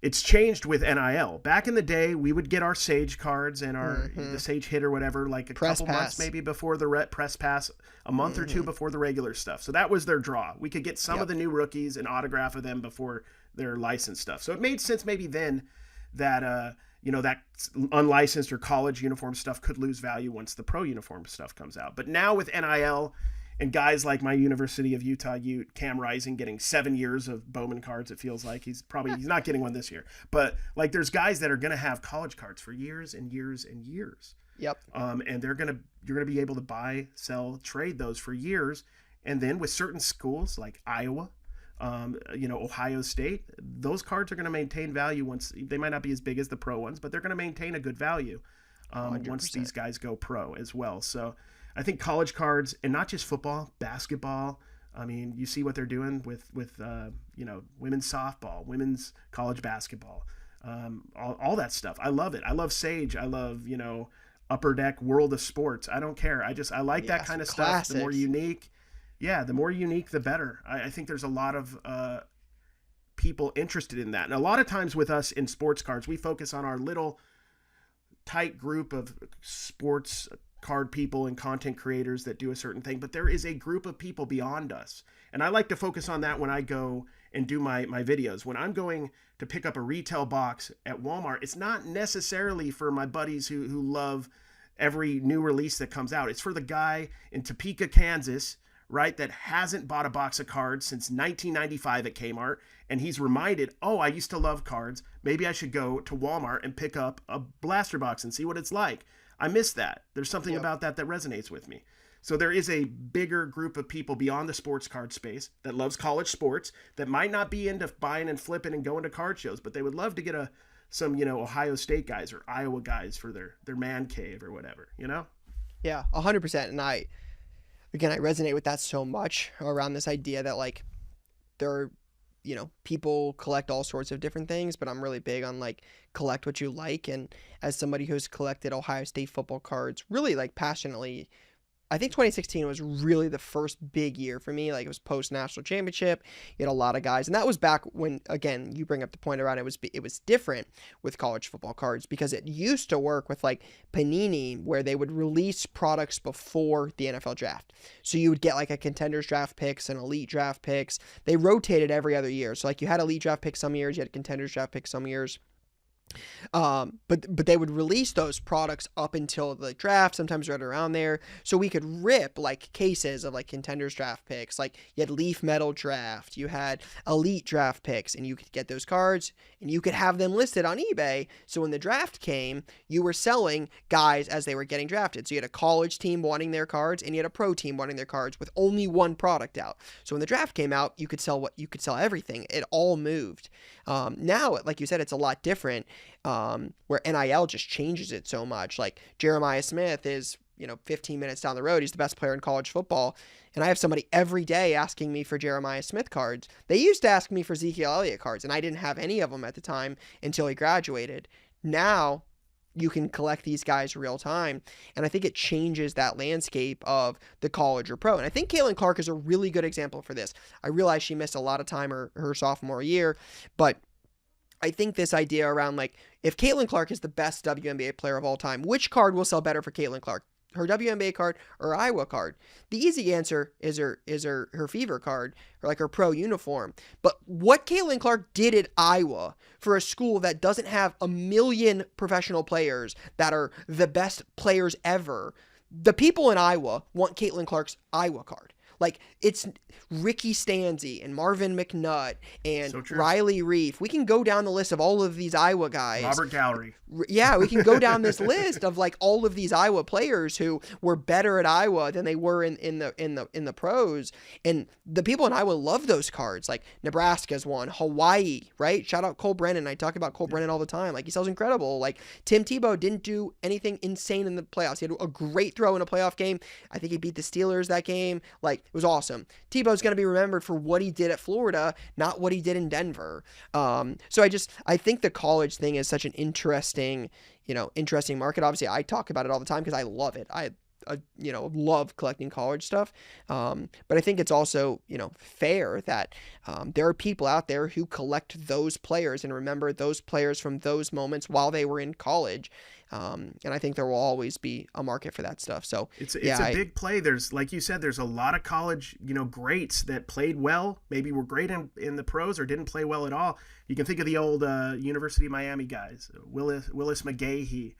It's changed with NIL. Back in the day, we would get our Sage cards and our the Sage hit or whatever, like a couple months maybe before the press pass, a month or two before the regular stuff. So that was their draw. We could get some of the new rookies and autograph of them before their licensed stuff. So it made sense maybe then that that unlicensed or college uniform stuff could lose value once the pro uniform stuff comes out. But now with NIL and guys like my University of Utah Ute, Cam Rising, getting 7 years of Bowman cards, it feels like. He's not getting one this year. But like, there's guys that are going to have college cards for years and years and years. Yep. And you're going to be able to buy, sell, trade those for years. And then with certain schools like Iowa, Ohio State, those cards are going to maintain value once they might not be as big as the pro ones, but they're going to maintain a good value once these guys go pro as well. So I think college cards, and not just football, basketball. I mean, you see what they're doing with women's softball, women's college basketball, all that stuff. I love it. I love Sage. I love, Upper Deck, World of Sports. I don't care. I like that kind of stuff. The more unique. Yeah, the more unique, the better. I think there's a lot of people interested in that. And a lot of times with us in sports cards, we focus on our little tight group of sports card people and content creators that do a certain thing, but there is a group of people beyond us. And I like to focus on that when I go and do my videos. When I'm going to pick up a retail box at Walmart, it's not necessarily for my buddies who love every new release that comes out. It's for the guy in Topeka, Kansas, right, that hasn't bought a box of cards since 1995 at Kmart, and he's reminded, oh, I used to love cards. Maybe I should go to Walmart and pick up a blaster box and see what it's like. I miss that. There's something about that resonates with me. So there is a bigger group of people beyond the sports card space that loves college sports that might not be into buying and flipping and going to card shows, but they would love to get some Ohio State guys or Iowa guys for their man cave or whatever, Yeah, 100%. And I resonate with that so much around this idea that like there are, people collect all sorts of different things, but I'm really big on like collect what you like. And as somebody who's collected Ohio State football cards really like passionately, I think 2016 was really the first big year for me. Like, it was post national championship. You had a lot of guys, and that was back when, again, you bring up the point around it was different with college football cards because it used to work with like Panini, where they would release products before the NFL draft. So you would get like a contenders draft picks and elite draft picks. They rotated every other year. So like you had elite draft picks some years, you had contenders draft picks some years. But they would release those products up until the draft, sometimes right around there, so we could rip like cases of like contenders draft picks. Like, you had leaf metal draft, you had elite draft picks, and you could get those cards and you could have them listed on eBay. So when the draft came, you were selling guys as they were getting drafted. So you had a college team wanting their cards and you had a pro team wanting their cards with only one product out. So when the draft came out, you could sell everything. It all moved. Now, like you said, it's a lot different. Where NIL just changes it so much. Like, Jeremiah Smith is, 15 minutes down the road. He's the best player in college football. And I have somebody every day asking me for Jeremiah Smith cards. They used to ask me for Ezekiel Elliott cards, and I didn't have any of them at the time until he graduated. Now you can collect these guys real time. And I think it changes that landscape of the college or pro. And I think Caitlin Clark is a really good example for this. I realize she missed a lot of time her sophomore year, but I think this idea around, like, if Caitlin Clark is the best WNBA player of all time, which card will sell better for Caitlin Clark? Her WNBA card or her Iowa card? The easy answer is her Fever card, or like her pro uniform. But what Caitlin Clark did at Iowa for a school that doesn't have a million professional players that are the best players ever, the people in Iowa want Caitlin Clark's Iowa card. Like, it's Ricky Stanzi and Marvin McNutt and So true. Riley Reef. We can go down the list of all of these Iowa guys. Robert Gallery. Yeah, we can go down this list of like all of these Iowa players who were better at Iowa than they were in the pros. And the people in Iowa love those cards. Like Nebraska's one, Hawaii, right? Shout out Cole Brennan. I talk about Cole Brennan all the time. Like, he sells incredible. Like, Tim Tebow didn't do anything insane in the playoffs. He had a great throw in a playoff game. I think he beat the Steelers that game. Like, it was awesome. Tebow's going to be remembered for what he did at Florida, not what he did in Denver. So I think the college thing is such an interesting market. Obviously, I talk about it all the time because I love it. I love collecting college stuff. But I think it's also, fair that there are people out there who collect those players and remember those players from those moments while they were in college. And I think there will always be a market for that stuff. So it's a big play. There's, like you said, there's a lot of college, greats that played well, maybe were great in the pros or didn't play well at all. You can think of the old University of Miami guys, Willis McGahee.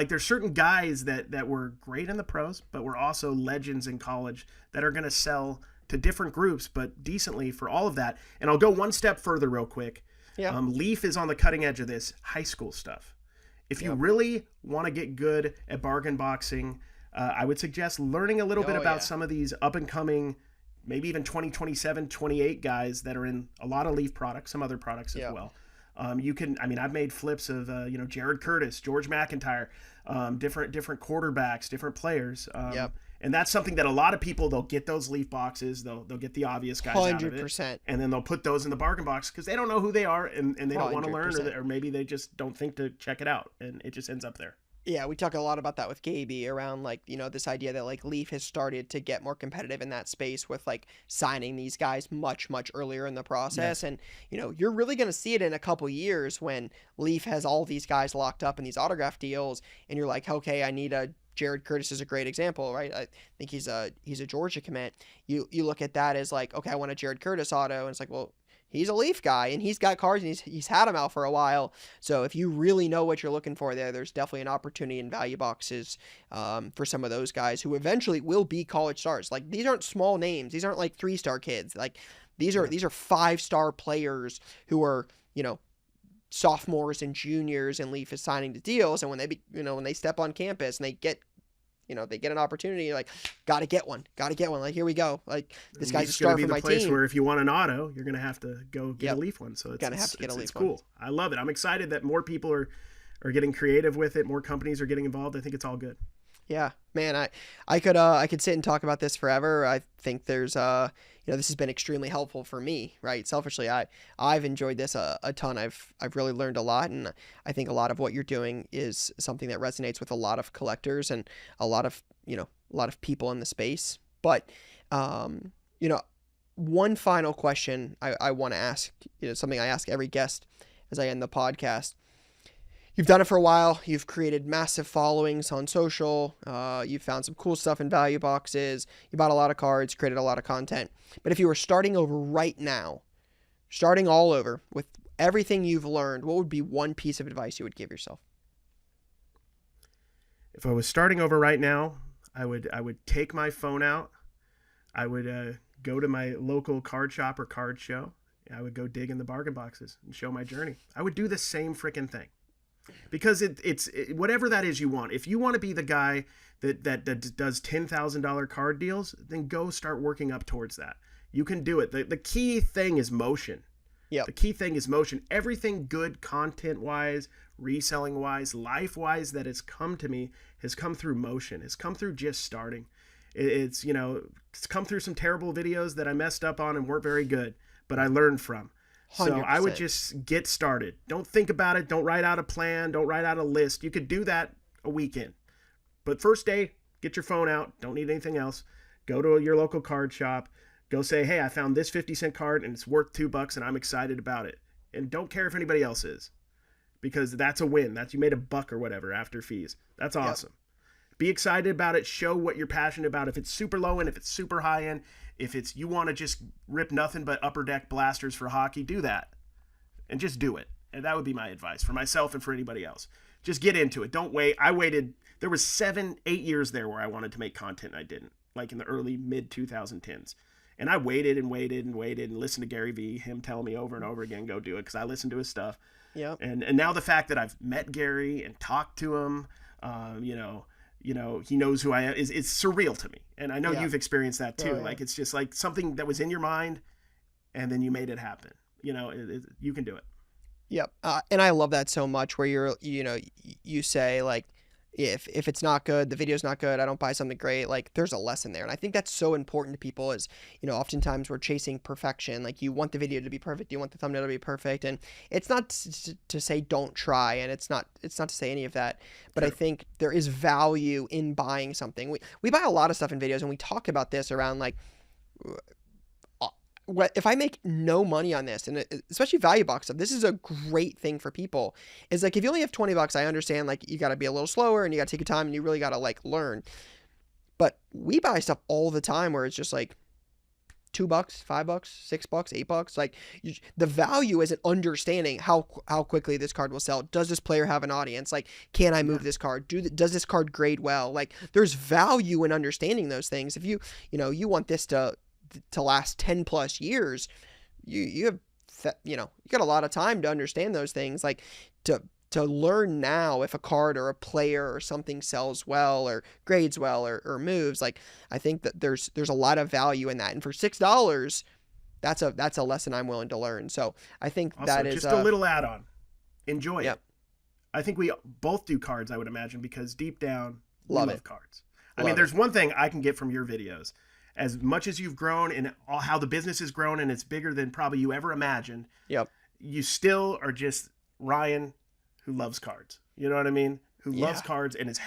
There's certain guys that were great in the pros, but were also legends in college that are going to sell to different groups, but decently for all of that. And I'll go one step further real quick. Yeah. Leaf is on the cutting edge of this high school stuff. If you really want to get good at bargain boxing, I would suggest learning a little bit about some of these up-and-coming, maybe even 2027, 28 guys that are in a lot of Leaf products, some other products as well. I've made flips of, Jared Curtis, George McIntyre, different quarterbacks, different players. And that's something that a lot of people, they'll get those Leaf boxes, they'll get the obvious guys 100%. Out of it, and then they'll put those in the bargain box because they don't know who they are and they don't want to learn, or maybe they just don't think to check it out, and it just ends up there. Yeah, we talk a lot about that with Gabe around this idea that Leaf has started to get more competitive in that space with signing these guys much, much earlier in the process. Yes. And, you're really going to see it in a couple years when Leaf has all these guys locked up in these autograph deals and you're like, okay, I need a Jared Curtis is a great example, right? I think he's a Georgia commit. You look at that as okay, I want a Jared Curtis auto, and it's well, he's a Leaf guy, and he's got cards, and he's had them out for a while. So if you really know what you're looking for there's definitely an opportunity in value boxes for some of those guys who eventually will be college stars. These aren't small names. These aren't 3-star kids. These are 5-star players who are, sophomores and juniors, and Leaf is signing the deals. And when when they step on campus and they get an opportunity, gotta get one. Here we go. This guy's a star for my team. Place where if you want an auto, you're gonna have to go get a Leaf one. So it's cool. I love it. I'm excited that more people are getting creative with it. More companies are getting involved. I think it's all good. Yeah, man, I could sit and talk about this forever. I think there's this has been extremely helpful for me, right? Selfishly, I've enjoyed this a ton. I've really learned a lot, and I think a lot of what you're doing is something that resonates with a lot of collectors and a lot of people in the space. But one final question I want to ask, something I ask every guest as I end the podcast. You've done it for a while. You've created massive followings on social. You've found some cool stuff in value boxes. You bought a lot of cards, created a lot of content. But if you were starting over right now, starting all over with everything you've learned, what would be one piece of advice you would give yourself? If I was starting over right now, I would take my phone out. I would go to my local card shop or card show. I would go dig in the bargain boxes and show my journey. I would do the same freaking thing. Because it's whatever that is you want. If you want to be the guy that does $10,000 card deals, then go start working up towards that. You can do it. The key thing is motion. Yeah. The key thing is motion. Everything good content-wise, reselling-wise, life-wise that has come to me has come through motion. It's come through just starting. It's come through some terrible videos that I messed up on and weren't very good, but I learned from. 100%. So I would just get started. Don't think about it. Don't write out a plan. Don't write out a list. You could do that a weekend. But first day, get your phone out. Don't need anything else. Go to your local card shop. Go say, hey, I found this 50-cent card and it's worth $2 and I'm excited about it. And don't care if anybody else is. Because that's a win. You made $1 or whatever after fees. That's awesome. Yep. Be excited about it. Show what you're passionate about. If it's super low end, if it's super high end, if it's you want to just rip nothing but upper deck blasters for hockey, do that. And just do it. And that would be my advice for myself and for anybody else. Just get into it. Don't wait. There was 7-8 years there where I wanted to make content and I didn't. like in the early mid 2010s. And I waited and waited and waited and listened to Gary Vee, him tell me over and over again, go do it, because I listened to his stuff. Yep. And now the fact that I've met Gary and talked to him, he knows who I am, is surreal to me. And I know you've experienced that too. Like, it's just like something that was in your mind and then you made it happen. You can do it. Yep. And I love that so much, where you say, like, if it's not good, the video's not good, I don't buy something great, like, there's a lesson there. And I think that's so important to people, is, oftentimes we're chasing perfection. Like, you want the video to be perfect, you want the thumbnail to be perfect, and it's not to say don't try, and it's not to say any of that, but sure. I think there is value in buying something. We buy a lot of stuff in videos, and we talk about this around, like, if I make no money on this, and especially value box stuff, this is a great thing for people. Is like, if you only have $20, I understand, like, you got to be a little slower and you got to take your time and you really got to, like, learn. But we buy stuff all the time where it's just like $2, $5, $6, $8. Like, the value is in understanding how quickly this card will sell. Does this player have an audience? Like, can I move this card? Does this card grade well? Like, there's value in understanding those things. If you want this to last 10 plus years, you have, you got a lot of time to understand those things, like, to learn now if a card or a player or something sells well or grades well or moves. Like, I think that there's a lot of value in that. And for $6, that's a lesson I'm willing to learn. So I think also, that is just a little add-on. Enjoy it. I think we both do cards, I would imagine, because deep down we love cards. I mean, there's one thing I can get from your videos. As much as you've grown and how the business has grown, and it's bigger than probably you ever imagined. Yep. You still are just Ryan who loves cards. You know what I mean? Who loves cards and is,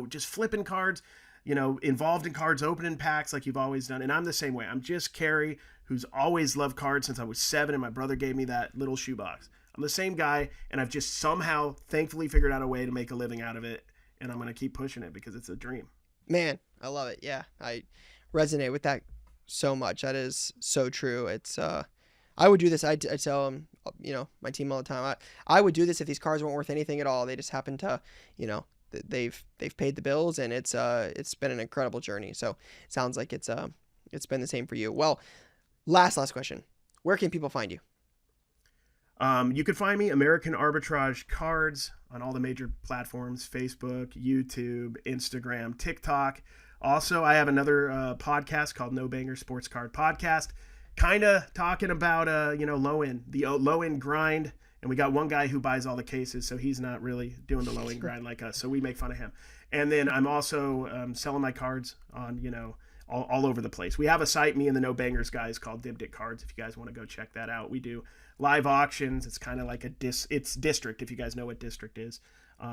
just flipping cards, involved in cards, opening packs like you've always done. And I'm the same way. I'm just Cary, who's always loved cards since I was 7 and my brother gave me that little shoebox. I'm the same guy, and I've just somehow thankfully figured out a way to make a living out of it. And I'm going to keep pushing it because it's a dream. Man, I love it. Yeah. I resonate with that so much. That is so true. It's I would do this. I tell them, my team all the time, I would do this if these cards weren't worth anything at all. They just happen to, they've paid the bills, and it's been an incredible journey. So it sounds like it's been the same for you. Well, last question, where can people find you? You can find me, American Arbitrage Cards, on all the major platforms: Facebook, YouTube, Instagram, TikTok. Also, I have another podcast called No Banger Sports Card Podcast, kind of talking about, the low end grind. And we got one guy who buys all the cases, so he's not really doing the low end grind like us. So we make fun of him. And then I'm also selling my cards on, all over the place. We have a site, me and the No Bangers guys, called Dibdick Cards. If you guys want to go check that out, we do live auctions. It's kind of like it's District, if you guys know what District is.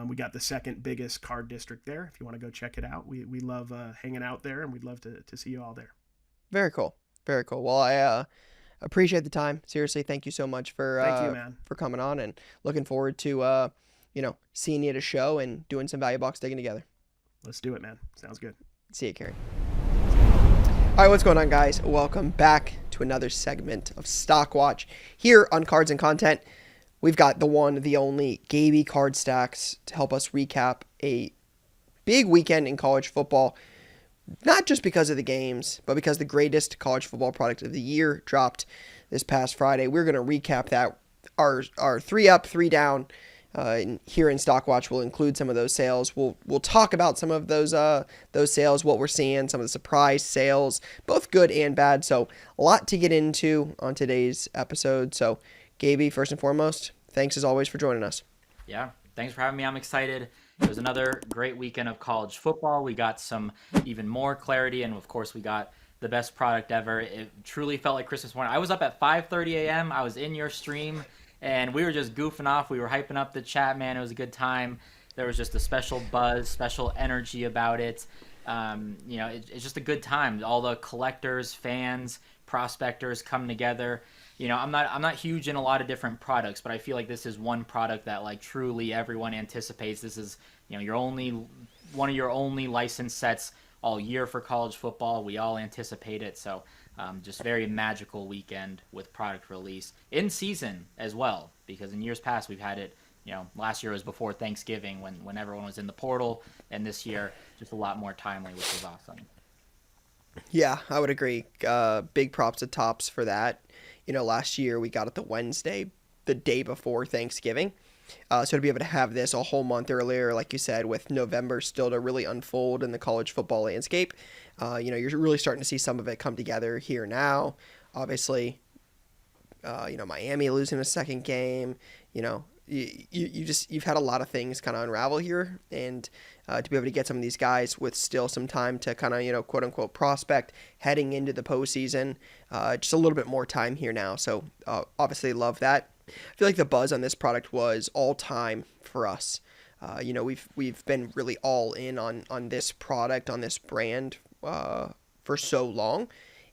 We got the second biggest card district there. If you want to go check it out, we love hanging out there, and we'd love to see you all there. Very cool. Very cool. Well, I appreciate the time. Seriously, thank you so much for thank you, man, for coming on, and looking forward to seeing you at a show and doing some value box digging together. Let's do it, man. Sounds good. See you, Cary. All right, what's going on, guys? Welcome back to another segment of Stockwatch here on Cards and Content. We've got the one, the only Gabe Card Stacks to help us recap a big weekend in college football. Not just because of the games, but because the greatest college football product of the year dropped this past Friday. We're going to recap that. Our 3 up, 3 down here in Stockwatch will include some of those sales. We'll talk about some of those sales, what we're seeing, some of the surprise sales, both good and bad. So a lot to get into on today's episode. So Gabe, first and foremost, thanks as always for joining us. Yeah, thanks for having me. I'm excited. It was another great weekend of college football. We got some even more clarity, and of course we got the best product ever. It truly felt like Christmas morning. I was up at 5:30 a.m. I was in your stream, and we were just goofing off. We were hyping up the chat, man. It was a good time. There was just a special buzz, special energy about it. It's just a good time. All the collectors, fans, prospectors come together. I'm not huge in a lot of different products, but I feel like this is one product that, like, truly everyone anticipates. This is, one of your only licensed sets all year for college football. We all anticipate it. So just very magical weekend with product release in season as well, because in years past we've had it, last year was before Thanksgiving when everyone was in the portal, and this year just a lot more timely, which was awesome. Yeah, I would agree. Big props to Tops for that. Last year we got it the Wednesday, the day before Thanksgiving. So to be able to have this a whole month earlier, like you said, with November still to really unfold in the college football landscape, you're really starting to see some of it come together here now. Obviously, Miami losing a second game, you've had a lot of things kind of unravel here, and to be able to get some of these guys with still some time to kind of quote unquote prospect heading into the postseason, just a little bit more time here now. So obviously love that. I feel like the buzz on this product was all time for us. We've been really all in on this product, on this brand for so long.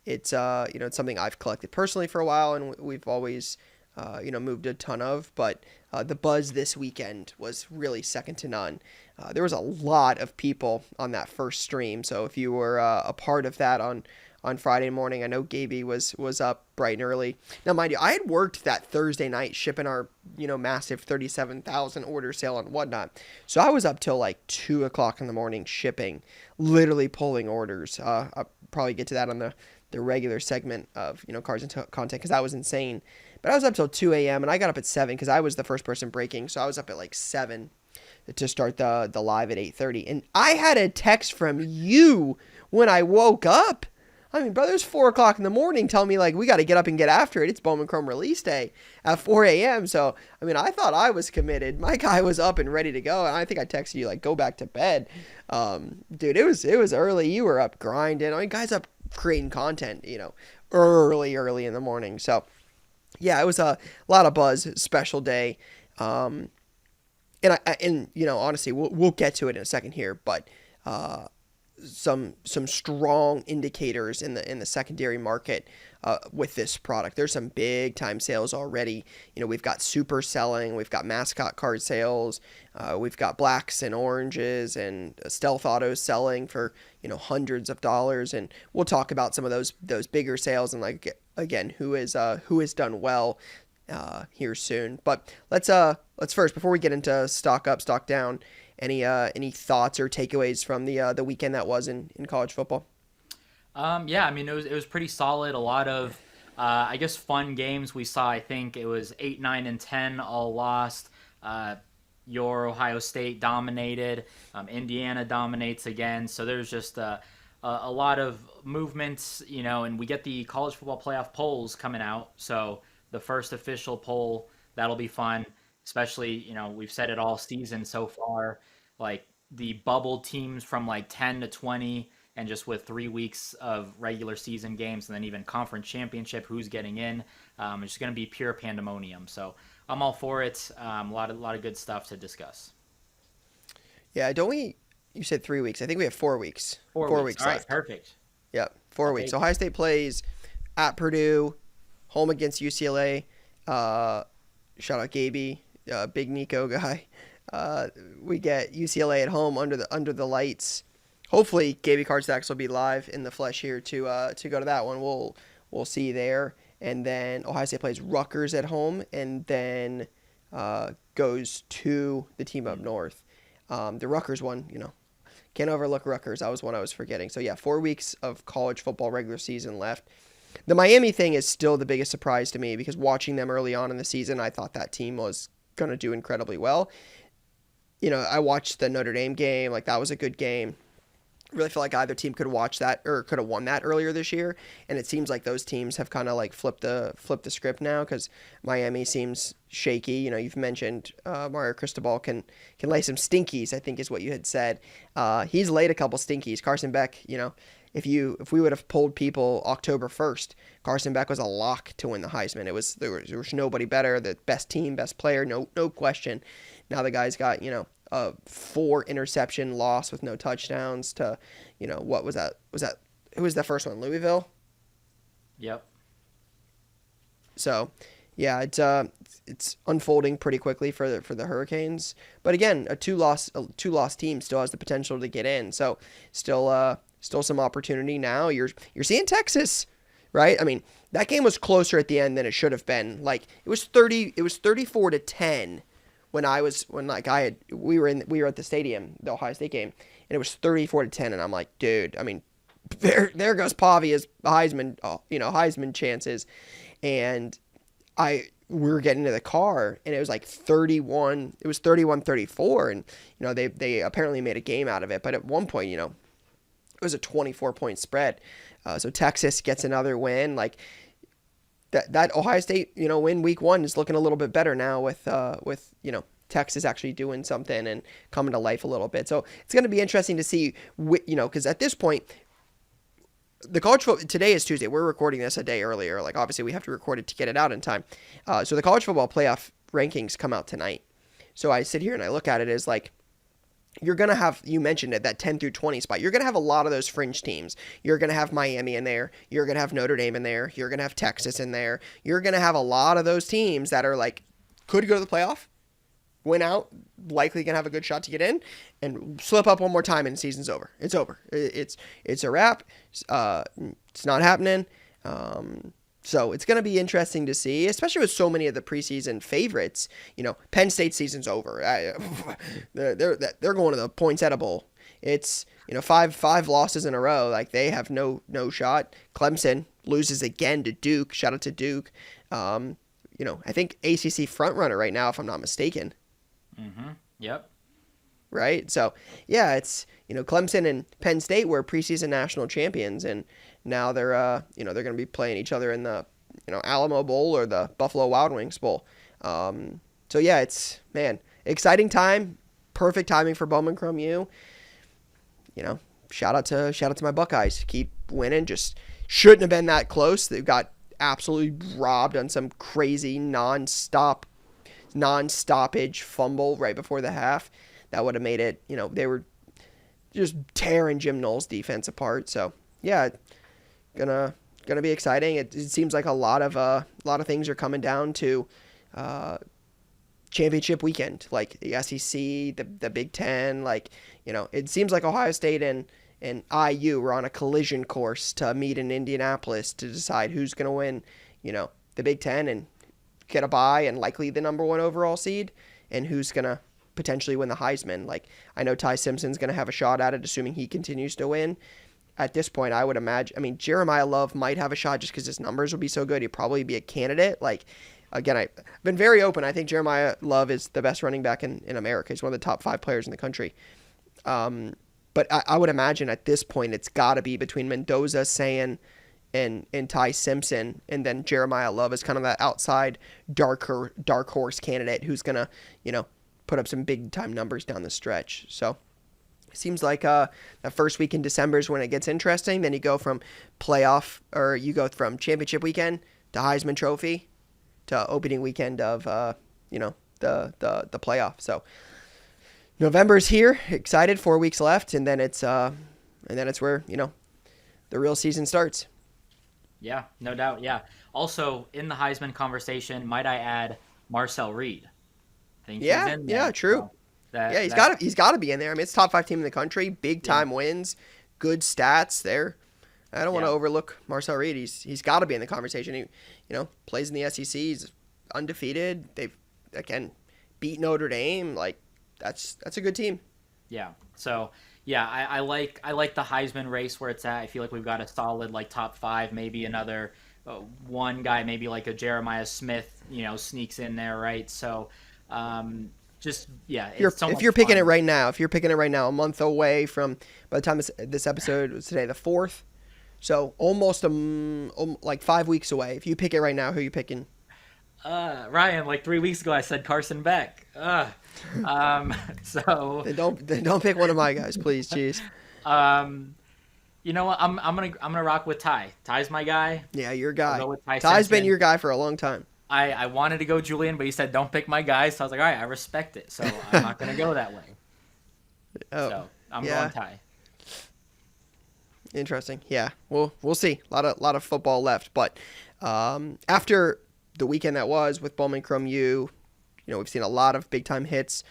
It's something I've collected personally for a while, and we've always moved a ton of, but the buzz this weekend was really second to none. There was a lot of people on that first stream, so if you were a part of that on Friday morning, I know Gabe was up bright and early. Now, mind you, I had worked that Thursday night shipping our massive 37,000 order sale and whatnot, so I was up till like 2 o'clock in the morning shipping, literally pulling orders. I'll probably get to that on the regular segment of cards and content, because that was insane. But I was up till 2 a.m. and I got up at 7 because I was the first person breaking. So I was up at like 7 to start the live at 8:30. And I had a text from you when I woke up. I mean, brother, it's 4 o'clock in the morning telling me, like, we got to get up and get after it. It's Bowman Chrome release day at 4 a.m. So, I mean, I thought I was committed. My guy was up and ready to go. And I think I texted you, like, go back to bed. Dude, it was early. You were up grinding. I mean, guys up creating content, early in the morning. So, yeah, it was a lot of buzz, special day. And honestly, we'll get to it in a second here, but some strong indicators in the secondary market with this product. There's some big time sales already. We've got super selling, we've got mascot card sales, we've got blacks and oranges and stealth autos selling for hundreds of dollars, and we'll talk about some of those bigger sales and, like, again, who has done well here soon. But let's first, before we get into stock up, stock down, any thoughts or takeaways from the weekend that was in college football? Yeah, I mean, it was pretty solid. A lot of I guess fun games we saw. I think it was 8, 9, and 10 all lost. Your Ohio State dominated. Indiana dominates again. So there's just a lot of movements, and we get the college football playoff polls coming out. So the first official poll, that'll be fun, especially, we've said it all season so far, like the bubble teams from like 10 to 20, and just with 3 weeks of regular season games and then even conference championship, who's getting in, it's just going to be pure pandemonium. So I'm all for it. A lot of good stuff to discuss. Yeah, you said 3 weeks. I think we have 4 weeks. 4 weeks. All right, left. perfect. Yep, 4 weeks. Ohio State plays at Purdue, home against UCLA. Shout out Gabe, big Nico guy. We get UCLA at home under the lights. Hopefully, Gabe Card Stacks will be live in the flesh here to go to that one. We'll see there. And then Ohio State plays Rutgers at home, and then goes to the team up north. The Rutgers one, can't overlook Rutgers. That was one I was forgetting. So yeah, 4 weeks of college football regular season left. The Miami thing is still the biggest surprise to me, because watching them early on in the season, I thought that team was going to do incredibly well. I watched the Notre Dame game. Like, that was a good game. Really feel like either team could watch that or could have won that earlier this year, and it seems like those teams have kind of like flipped the script now, because Miami seems shaky. You've mentioned Mario Cristobal can lay some stinkies, I think is what you had said. He's laid a couple stinkies. Carson Beck, if we would have polled people October 1st, Carson Beck was a lock to win the Heisman. There was nobody better, the best team, best player, no question. Now the guy's got a 4 interception loss with no touchdowns to, what was that? Who was the first one? Louisville? Yep. So, yeah, it's unfolding pretty quickly for the Hurricanes. But again, a two loss team still has the potential to get in. So still some opportunity now. You're seeing Texas, right? I mean, that game was closer at the end than it should have been. Like, it was 34-10 we were at the stadium, the Ohio State game, and it was 34-10, and I'm like, dude, I mean, there goes Pavia's Heisman chances. And we were getting into the car, and it was like 31-34, and they apparently made a game out of it. But at one point, it was a 24-point spread. So Texas gets another win. Like that Ohio State, win week 1 is looking a little bit better now with Texas actually doing something and coming to life a little bit. So it's going to be interesting to see, because at this point, the college football, today is Tuesday. We're recording this a day earlier. Like, obviously, we have to record it to get it out in time. So the college football playoff rankings come out tonight. So I sit here and I look at it as like, you're going to have, you mentioned it, that 10 through 20 spot. You're going to have a lot of those fringe teams. You're going to have Miami in there. You're going to have Notre Dame in there. You're going to have Texas in there. You're going to have a lot of those teams that are like, could go to the playoff, win out, likely going to have a good shot to get in, and slip up one more time and the season's over. It's over. It's a wrap. It's not happening. So it's going to be interesting to see, especially with so many of the preseason favorites. Penn State season's over. They're going to the Poinsettia Bowl. It's five losses in a row. Like, they have no shot. Clemson loses again to Duke. Shout out to Duke. I think ACC front runner right now, if I'm not mistaken. Mm-hmm. Yep. Right. So yeah, it's Clemson and Penn State were preseason national champions, and now they're they're going to be playing each other in the Alamo Bowl or the Buffalo Wild Wings Bowl. So yeah, it's exciting time, perfect timing for Bowman U. Shout out to my Buckeyes. Keep winning. Just shouldn't have been that close. They've got absolutely robbed on some crazy non-stoppage fumble right before the half. That would have made it, they were just tearing Jim Knowles' defense apart. So yeah, gonna be exciting. It seems like a lot of things are coming down to championship weekend, like the SEC, the Big Ten. Like, it seems like Ohio State and IU were on a collision course to meet in Indianapolis to decide who's gonna win, the Big Ten and get a bye and likely the number 1 overall seed, and who's gonna potentially win the Heisman. Like, I know Ty Simpson's going to have a shot at it, assuming he continues to win. At this point, I would imagine, Jeremiah Love might have a shot just because his numbers would be so good. He'd probably be a candidate. Like, again, I've been very open. I think Jeremiah Love is the best running back in America. He's one of the top 5 players in the country. But I would imagine at this point, it's got to be between Mendoza, Sayan, and Ty Simpson, and then Jeremiah Love is kind of that outside dark horse candidate who's going to, put up some big time numbers down the stretch. So it seems like the first week in December is when it gets interesting. Then you go from championship weekend to Heisman Trophy to opening weekend of the playoff. So November's here, excited, 4 weeks left, and then it's where the real season starts. Yeah, no doubt. Yeah. Also in the Heisman conversation, might I add Marcel Reed? Yeah, true. So he's got to be in there. It's top 5 team in the country, big time wins, good stats there. I don't want to overlook Marcel Reed. He's got to be in the conversation. He, plays in the SEC. He's undefeated. They've again beat Notre Dame. Like, that's a good team. Yeah. So yeah, I like the Heisman race where it's at. I feel like we've got a solid top 5, maybe another one guy, maybe like a Jeremiah Smith, sneaks in there, right? So. If you're picking it right now, a month away from, by the time this episode was today, the 4th, so almost 5 weeks away. If you pick it right now, who are you picking? Ryan, 3 weeks ago I said Carson Beck. So Then don't pick one of my guys, please. Jeez. You know what? I'm gonna rock with Ty. Ty's my guy. Yeah, your guy. I'll go with Ty Ty's Simpson. been your guy for a long time. I wanted to go Julian, but he said don't pick my guys. So I was like, all right, I respect it. So I'm not going to go that way. So I'm going Ty. Interesting. Yeah. We'll see. A lot of football left. But after the weekend that was with Bowman U, we've seen a lot of big time hits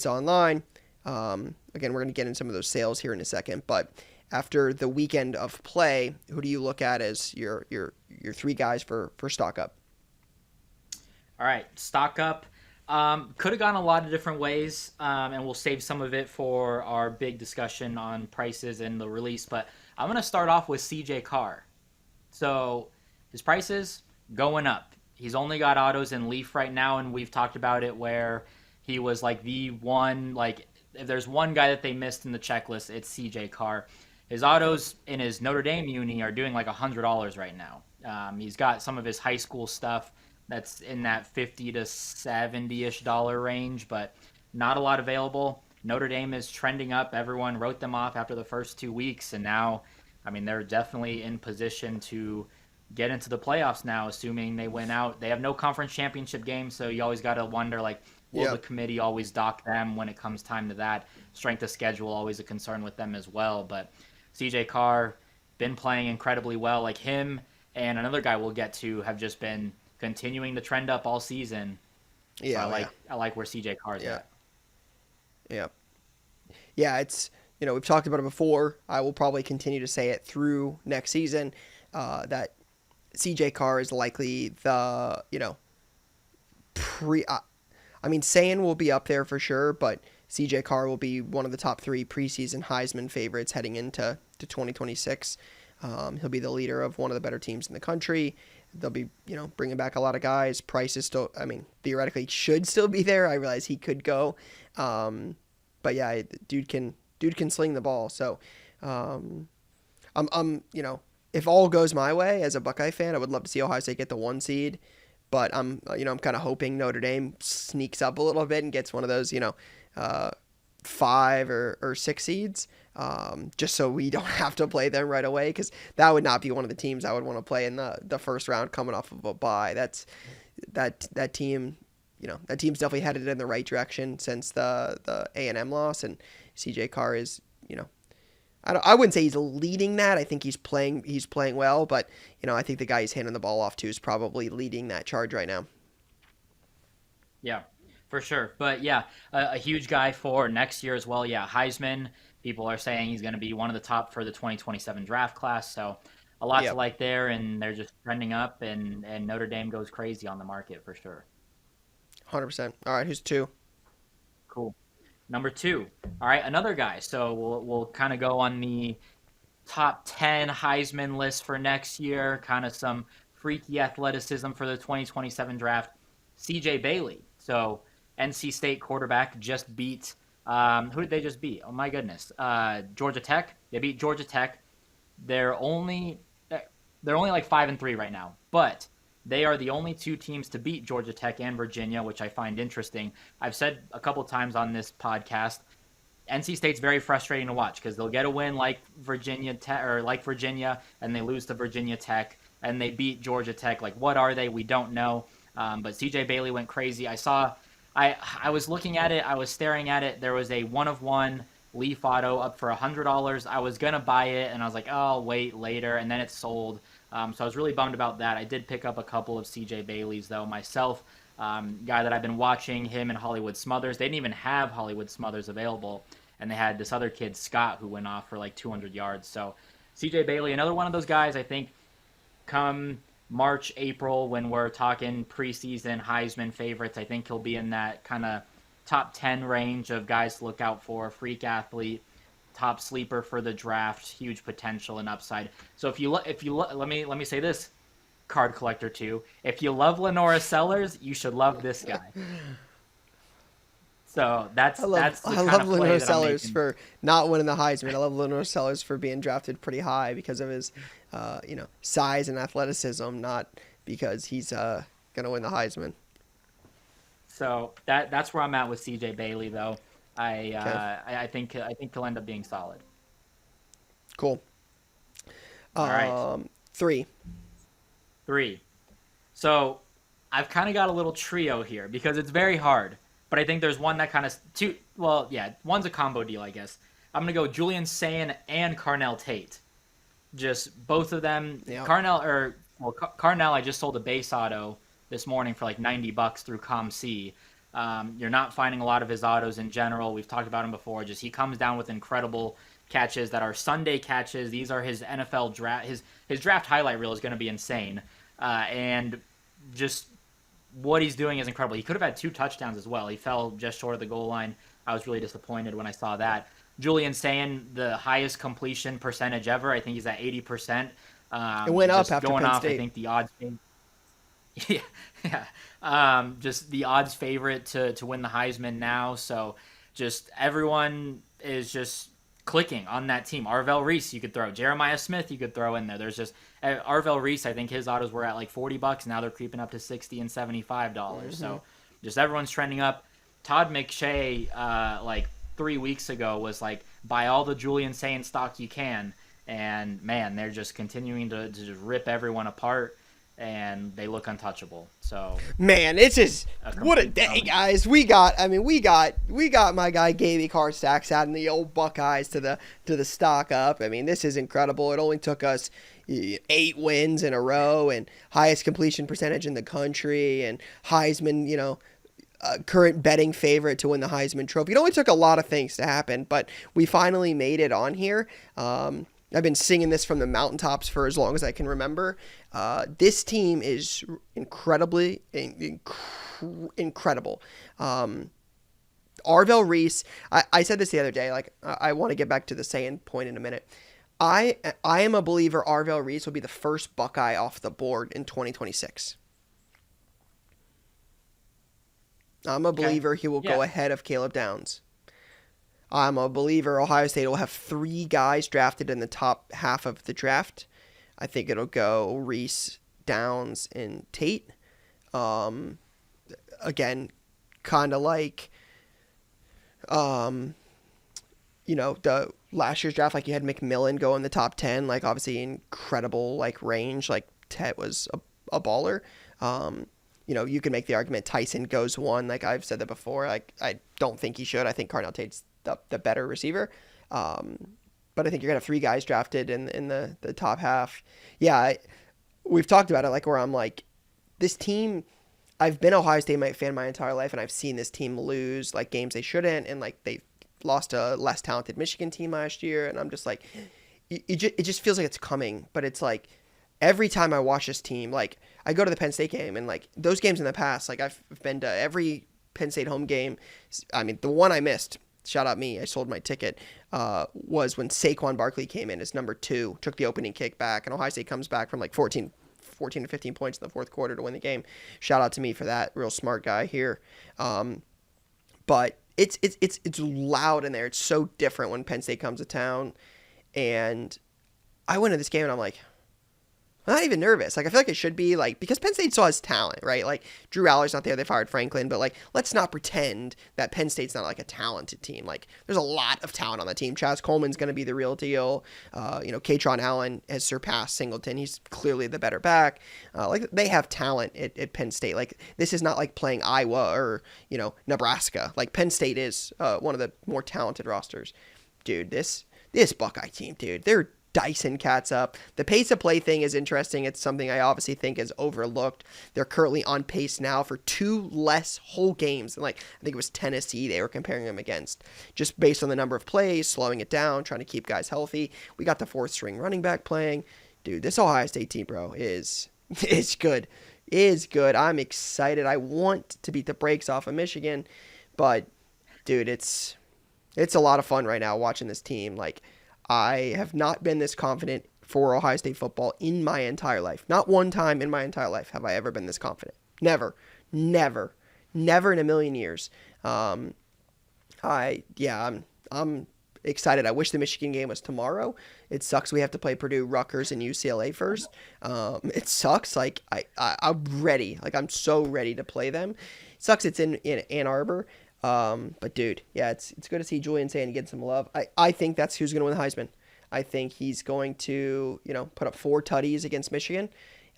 online. Again, we're going to get into some of those sales here in a second. But after the weekend of play, who do you look at as your 3 guys for stock up? All right, stock up. Could have gone a lot of different ways, and we'll save some of it for our big discussion on prices and the release. But I'm going to start off with CJ Carr. So his prices going up. He's only got autos in Leaf right now, and we've talked about it where he was like the one, like if there's one guy that they missed in the checklist, it's CJ Carr. His autos in his Notre Dame uni are doing like $100 right now. He's got some of his high school stuff that's in that 50 to 70-ish dollar range, but not a lot available. Notre Dame is trending up. Everyone wrote them off after the first 2 weeks, and now, I mean, they're definitely in position to get into the playoffs now, assuming they win out. They have no conference championship game, so you always got to wonder, like, will the committee always dock them when it comes time to that? Strength of schedule always a concern with them as well. But CJ Carr been playing incredibly well. Like him and another guy we'll get to have just been continuing to trend up all season. Yeah, so I like where CJ Carr's at. Yeah. Yeah, it's, we've talked about it before. I will probably continue to say it through next season, that CJ Carr is likely the, Sayan will be up there for sure, but CJ Carr will be one of the top 3 preseason Heisman favorites heading into 2026. He'll be the leader of one of the better teams in the country. They'll be, bringing back a lot of guys. Price is still, theoretically should still be there. I realize he could go. But yeah, dude can sling the ball. So, if all goes my way as a Buckeye fan, I would love to see Ohio State get the 1 seed. But I'm kind of hoping Notre Dame sneaks up a little bit and gets one of those, 5 or 6 seeds, just so we don't have to play them right away, because that would not be one of the teams I would want to play in the first round coming off of a bye. That team, that team's definitely headed in the right direction since the A&M loss, and CJ Carr is, I wouldn't say he's leading that. I think he's playing well, but I think the guy he's handing the ball off to is probably leading that charge right now. Yeah, for sure. But yeah, a huge guy for next year as well. Yeah, Heisman, people are saying he's going to be one of the top for the 2027 draft class. So a lot to like there, and they're just trending up, and Notre Dame goes crazy on the market for sure. 100%. All right, who's 2? Cool. Number 2. All right, another guy. So we'll kind of go on the top 10 Heisman list for next year, kind of some freaky athleticism for the 2027 draft. CJ Bailey. So NC State quarterback just beat who did they just beat? Oh my goodness. Georgia Tech. They beat Georgia Tech. They're only like 5-3 right now, but they are the only 2 teams to beat Georgia Tech and Virginia, which I find interesting. I've said a couple times on this podcast, NC State's very frustrating to watch because they'll get a win like Virginia and they lose to Virginia Tech, and they beat Georgia Tech. Like, what are they? We don't know. But CJ Bailey went crazy. I was looking at it. I was staring at it. There was a 1-of-1 Leaf auto up for $100. I was going to buy it, and I was like, oh, I'll wait later, and then it sold. So I was really bummed about that. I did pick up a couple of CJ Baileys, though, myself. Guy that I've been watching, him and Hollywood Smothers. They didn't even have Hollywood Smothers available, and they had this other kid, Scott, who went off for like 200 yards. So CJ Bailey, another one of those guys, I think, come March, April, when we're talking preseason Heisman favorites, I think he'll be in that kind of top 10 range of guys to look out for. Freak athlete, top sleeper for the draft, huge potential and upside. So let me say this, card collector too. If you love Lenora Sellers, you should love this guy. So I love Lenora Sellers for not winning the Heisman. I love Lenora Sellers for being drafted pretty high because of his, size and athleticism, not because he's gonna win the Heisman. So that's where I'm at with CJ Bailey, though. I think he'll end up being solid. Cool. All right. 3. So I've kind of got a little trio here because it's very hard. But I think there's one that kind of one's a combo deal, I guess. I'm gonna go Julian Sayin and Carnell Tate. Just both of them. Yep. Carnell, I just sold a base auto this morning for like $90 through ComC. You're not finding a lot of his autos in general. We've talked about him before. Just he comes down with incredible catches that are Sunday catches. These are his NFL draft. His draft highlight reel is going to be insane, and just what he's doing is incredible. He could have had 2 touchdowns as well. He fell just short of the goal line. I was really disappointed when I saw that. Julian saying the highest completion percentage ever. I think he's at 80%. It went up Just after going Penn off, I State. think the odds. Yeah, yeah. Just the odds favorite to win the Heisman now. So just everyone is just clicking on that team. Arvell Reese, you could throw. Jeremiah Smith, you could throw in there. There's just Arvell Reese. I think his autos were at like $40. Now they're creeping up to $60 and $75. So just everyone's trending up. Todd McShay, like 3 weeks ago, was like, buy all the Julian Sayin stock you can. And man, they're just continuing to just rip everyone apart. And they look untouchable. So man, it's just what a day, guys. We got my guy Gabe Carstacks adding the old Buckeyes to the stock up. I mean, this is incredible. It only took us 8 wins in a row and highest completion percentage in the country and Heisman, current betting favorite to win the Heisman Trophy. It only took a lot of things to happen, but we finally made it on here. I've been singing this from the mountaintops for as long as I can remember. This team is incredible. Arvell Reese, I said this the other day, like I want to get back to the saying point in a minute. I am a believer Arvell Reese will be the first Buckeye off the board in 2026. I'm a believer he will go ahead of Caleb Downs. I'm a believer Ohio State will have 3 guys drafted in the top half of the draft. I think it'll go Reese, Downs, and Tate. Again, kind of like, the last year's draft, like you had McMillan go in the top 10, like obviously incredible, like range, like Tet was a baller. You can make the argument Tyson goes 1, like I've said that before. Like I don't think he should. I think Carnell Tate's the better receiver. But I think you're going to have 3 guys drafted in the top half. Yeah, we've talked about it, like where I'm like, this team, I've been Ohio State fan my entire life, and I've seen this team lose like games they shouldn't, and like they lost a less talented Michigan team last year, and I'm just like, it just feels like it's coming. But it's like every time I watch this team, like I go to the Penn State game, and like those games in the past, like I've been to every Penn State home game. I mean, the one I missed, shout out me, I sold my ticket, was when Saquon Barkley came in as number 2, took the opening kick back, and Ohio State comes back from like 14 to 15 points in the fourth quarter to win the game. Shout out to me for that, real smart guy here. But it's loud in there. It's so different when Penn State comes to town, and I went to this game and I'm like, I'm not even nervous. Like, I feel like it should be, like, because Penn State still has talent, right? Like, Drew Aller's not there. They fired Franklin. But, like, let's not pretend that Penn State's not, like, a talented team. Like, there's a lot of talent on the team. Chaz Coleman's going to be the real deal. Katron Allen has surpassed Singleton. He's clearly the better back. Like, they have talent at Penn State. Like, this is not like playing Iowa or, Nebraska. Like, Penn State is one of the more talented rosters. Dude, this Buckeye team, dude, they're dicing cats up. The pace of play thing is interesting. It's something I obviously think is overlooked. They're currently on pace now for 2 less whole games. And I think it was Tennessee they were comparing them against, just based on the number of plays, slowing it down, trying to keep guys healthy. We got the 4th string running back playing. Dude, this Ohio State team, bro, is good. Is good. I'm excited. I want to beat the brakes off of Michigan, but dude, it's a lot of fun right now watching this team. Like, I have not been this confident for Ohio State football in my entire life. Not one time in my entire life have I ever been this confident. Never in a million years. I'm excited. I wish the Michigan game was tomorrow. It sucks we have to play Purdue, Rutgers, and UCLA first. It sucks. Like I'm ready. Like I'm so ready to play them. It sucks it's in Ann Arbor. But dude, yeah, it's good to see Julian Sayin get some love. I think that's who's going to win the Heisman. I think he's going to, put up 4 tutties against Michigan.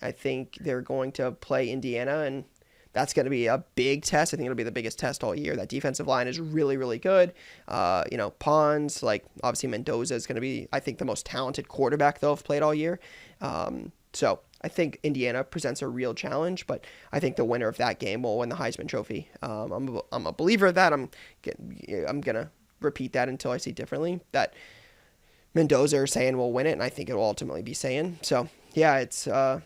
I think they're going to play Indiana, and that's going to be a big test. I think it'll be the biggest test all year. That defensive line is really, really good. Pons, like obviously Mendoza is going to be, I think, the most talented quarterback they'll have played all year. So I think Indiana presents a real challenge, but I think the winner of that game will win the Heisman Trophy. I'm a believer of that. I'm gonna repeat that until I see differently. That Mendoza or Sayin will win it, and I think it will ultimately be Sayin. So yeah, it's a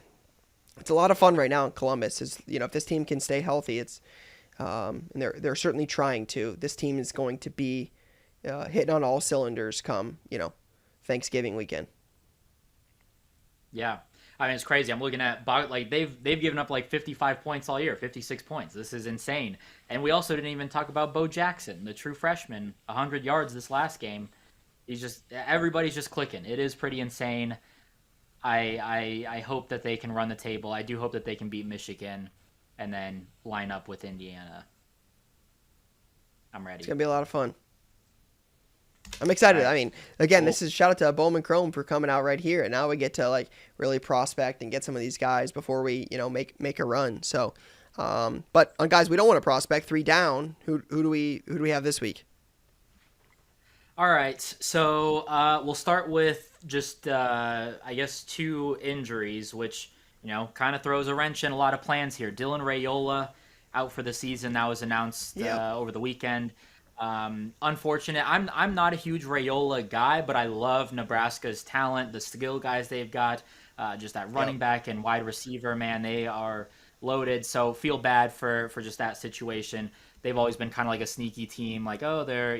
lot of fun right now in Columbus. If this team can stay healthy, it's and they're certainly trying to. This team is going to be hitting on all cylinders come Thanksgiving weekend. Yeah. I mean, it's crazy. I'm looking at like they've given up like 55 points all year, 56 points. This is insane. And we also didn't even talk about Bo Jackson, the true freshman, 100 yards this last game. Everybody's just clicking. It is pretty insane. I hope that they can run the table. I do hope that they can beat Michigan and then line up with Indiana. I'm ready. It's gonna be a lot of fun. I'm excited. Right. I mean, again, Cool. This is shout out to Bowman Chrome for coming out right here, and now we get to like really prospect and get some of these guys before we make a run. So, but on guys, we don't want to prospect 3 down. Who do we have this week? All right, so we'll start with just I guess 2 injuries, which kind of throws a wrench in a lot of plans here. Dylan Raiola out for the season. That was announced over the weekend. Unfortunate. I'm not a huge Raiola guy, but I love Nebraska's talent, the skill guys they've got, just that running back and wide receiver. Man, they are loaded. So feel bad for just that situation. They've always been kind of like a sneaky team, like they're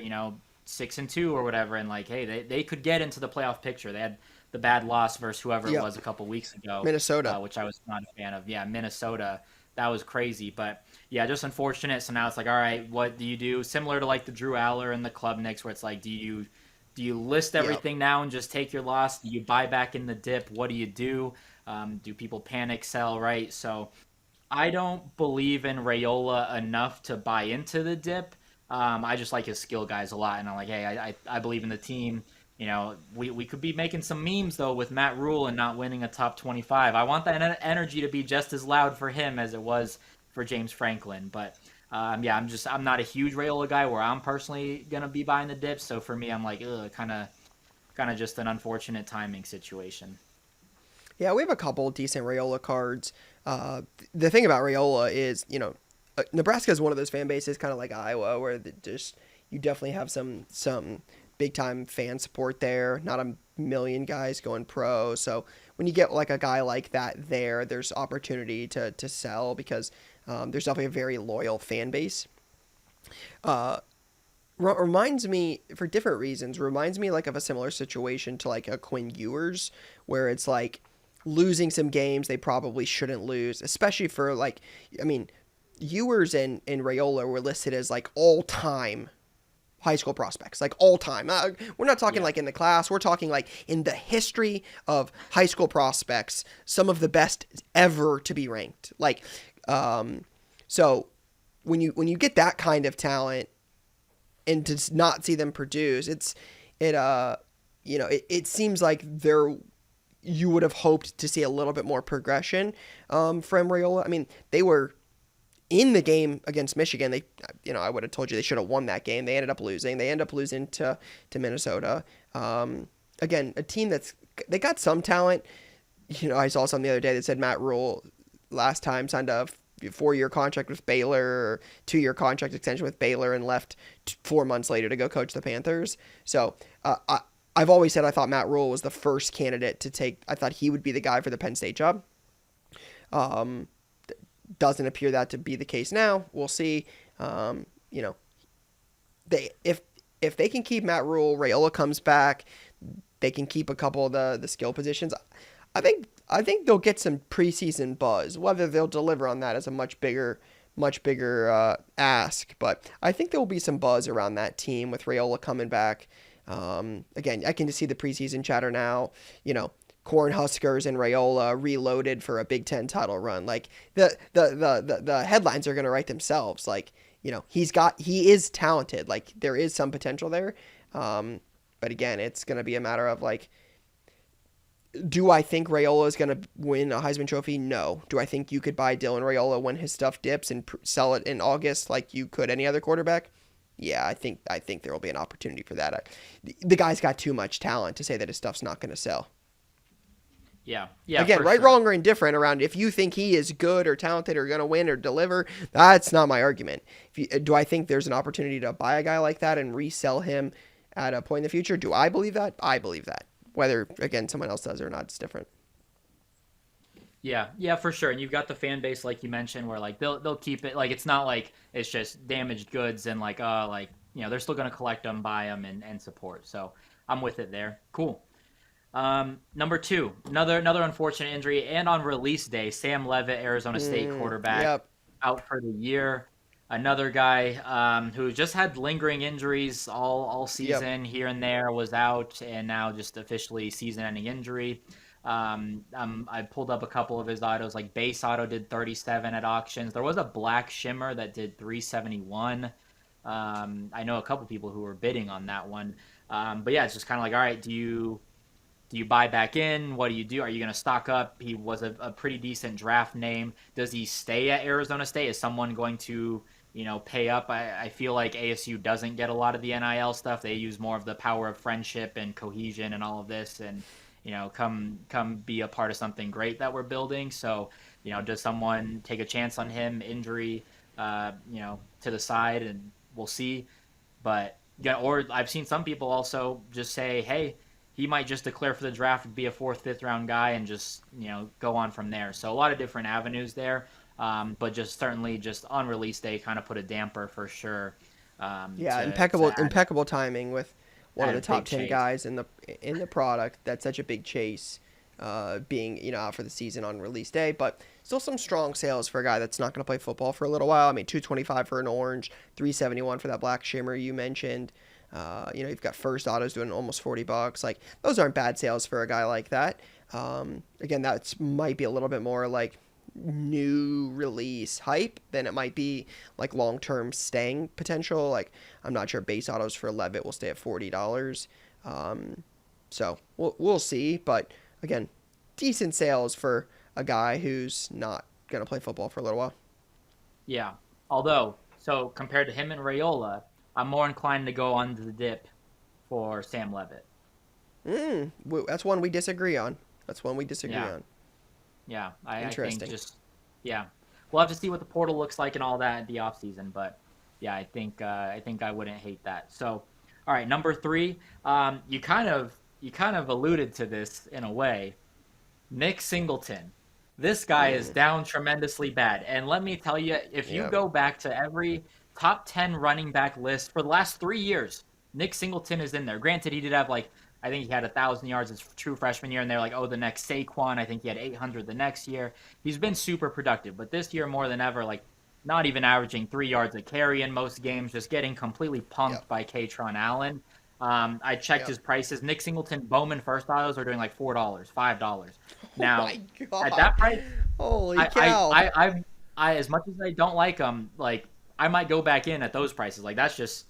6-2 or whatever, and like hey, they could get into the playoff picture. They had the bad loss versus whoever it was a couple weeks ago, Minnesota, which I was not a fan of. Yeah, Minnesota. That was crazy, but yeah, just unfortunate. So now it's like, all right, what do you do? Similar to like the Drew Aller and the Klubniks, where it's like, do you list everything now and just take your loss? Do you buy back in the dip? What do you do? Do people panic sell? Right. So I don't believe in Raiola enough to buy into the dip. I just like his skill guys a lot, and I'm like, hey, I believe in the team. We could be making some memes though with Matt Rule and not winning a top 25. I want that energy to be just as loud for him as it was for James Franklin. But I'm not a huge Raiola guy where I'm personally gonna be buying the dip. So for me, I'm like, kind of just an unfortunate timing situation. Yeah, we have a couple decent Raiola cards. The thing about Raiola is, Nebraska is one of those fan bases, kind of like Iowa, where you definitely have some big time fan support there. Not a million guys going pro, so when you get like a guy like that there's opportunity to sell because there's definitely a very loyal fan base. Reminds me, for different reasons, reminds me like of a similar situation to like a Quinn Ewers, where it's like losing some games they probably shouldn't lose, especially for like, I mean, Ewers and Raiola were listed as like all-time high school prospects, like all-time. We're not talking like in the class. We're talking like in the history of high school prospects, some of the best ever to be ranked. Like, so when you get that kind of talent and to not see them produce, it seems like you would have hoped to see a little bit more progression from Raiola. I mean, they were in the game against Michigan. I would have told you they should have won that game. They ended up losing. They ended up losing to Minnesota. Again, a team they got some talent. I saw something the other day that said Matt Rule last time signed a 4-year contract with Baylor, or 2-year contract extension with Baylor, and left 4 months later to go coach the Panthers. So I've always said I thought Matt Rule was the first candidate to take. I thought he would be the guy for the Penn State job. Doesn't appear that to be the case now. We'll see. If they can keep Matt Rule, Raiola comes back, they can keep a couple of the skill positions. I think they'll get some preseason buzz. Whether they'll deliver on that is a much bigger ask, but I think there will be some buzz around that team with Raiola coming back. Again, I can just see the preseason chatter now. Cornhuskers and Raiola reloaded for a Big Ten title run. Like the headlines are going to write themselves. Like, he is talented. Like, there is some potential there. But again, it's going to be a matter of like, do I think Raiola is going to win a Heisman Trophy? No. Do I think you could buy Dylan Raiola when his stuff dips and sell it in August like you could any other quarterback? Yeah, I think there will be an opportunity for that. The guy's got too much talent to say that his stuff's not going to sell. Yeah. Again, right, sure. Wrong, or indifferent around if you think he is good or talented or going to win or deliver, that's not my argument. Do I think there's an opportunity to buy a guy like that and resell him at a point in the future? Do I believe that? I believe that. Whether, again, someone else does or not, it's different. Yeah, for sure. And you've got the fan base, like you mentioned, where like they'll keep it. Like, it's not like it's just damaged goods and like they're still going to collect them, buy them, and support. So I'm with it there. Cool. Number 2, another unfortunate injury, and on release day, Sam Leavitt, Arizona State quarterback, Yep. out for the year. Another guy who just had lingering injuries all season, here and there, was out, and now just officially season-ending injury. I pulled up a couple of his autos, like base auto did 37 at auctions. There was a black shimmer that did 371. I know a couple people who were bidding on that one. But yeah, it's just kind of like, all right, do you buy back in? What do you do? Are you going to stock up? He was a pretty decent draft name. Does he stay at Arizona State? Is someone going to, pay up? I feel like ASU doesn't get a lot of the NIL stuff. They use more of the power of friendship and cohesion and all of this, and come be a part of something great that we're building. So, does someone take a chance on him? Injury, to the side, and we'll see. But yeah, or I've seen some people also just say, hey, he might just declare for the draft, be a 4th, 5th round guy, and just go on from there. So a lot of different avenues there, but just certainly just on release day, kind of put a damper for sure. Impeccable timing with one of the top 10 chase. guys in the product. That's such a big chase, being out for the season on release day, but still some strong sales for a guy that's not going to play football for a little while. I mean, $225 for an orange, $371 for that black shimmer you mentioned. You've got first autos doing almost $40. Like, those aren't bad sales for a guy like that. Again, that might be a little bit more like new release hype than it might be like long-term staying potential. Like, I'm not sure base autos for Leavitt will stay at $40. So we'll see. But again, decent sales for a guy who's not going to play football for a little while. Yeah. Although, so compared to him and Raiola, I'm more inclined to go on the dip for Sam Leavitt. That's one we disagree on. on. Yeah, I think just, we'll have to see what the portal looks like and all that at the offseason. But yeah, I think I wouldn't hate that. So, all right, number 3, you kind of alluded to this in a way. Nick Singleton. This guy is down tremendously bad. And let me tell you, if you go back to every top 10 running back list for the last 3 years, Nick Singleton is in there. Granted, he did have I think he had 1,000 yards his true freshman year, and they're like, oh, the next Saquon. I think he had 800 the next year. He's been super productive, but this year more than ever, not even averaging 3 yards a carry in most games, just getting completely punked by Katron Allen. I checked his prices. Nick Singleton Bowman first autos are doing like $4, $5. Now, at that price, holy cow! I as much as I don't like them, I might go back in at those prices. That's just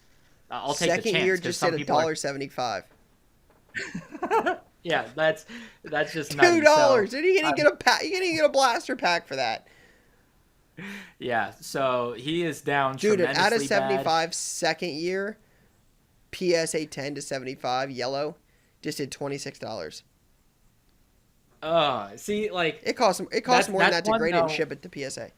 I'll take the chance. Second year just hit $1.75. Yeah, that's just $2. So, and you're gonna get a blaster pack for that. Yeah, so he is down. Dude, tremendously out of 75, bad. second year, PSA 10 to 75 yellow, just did $26. See, it costs more than that to grade it and ship it to PSA.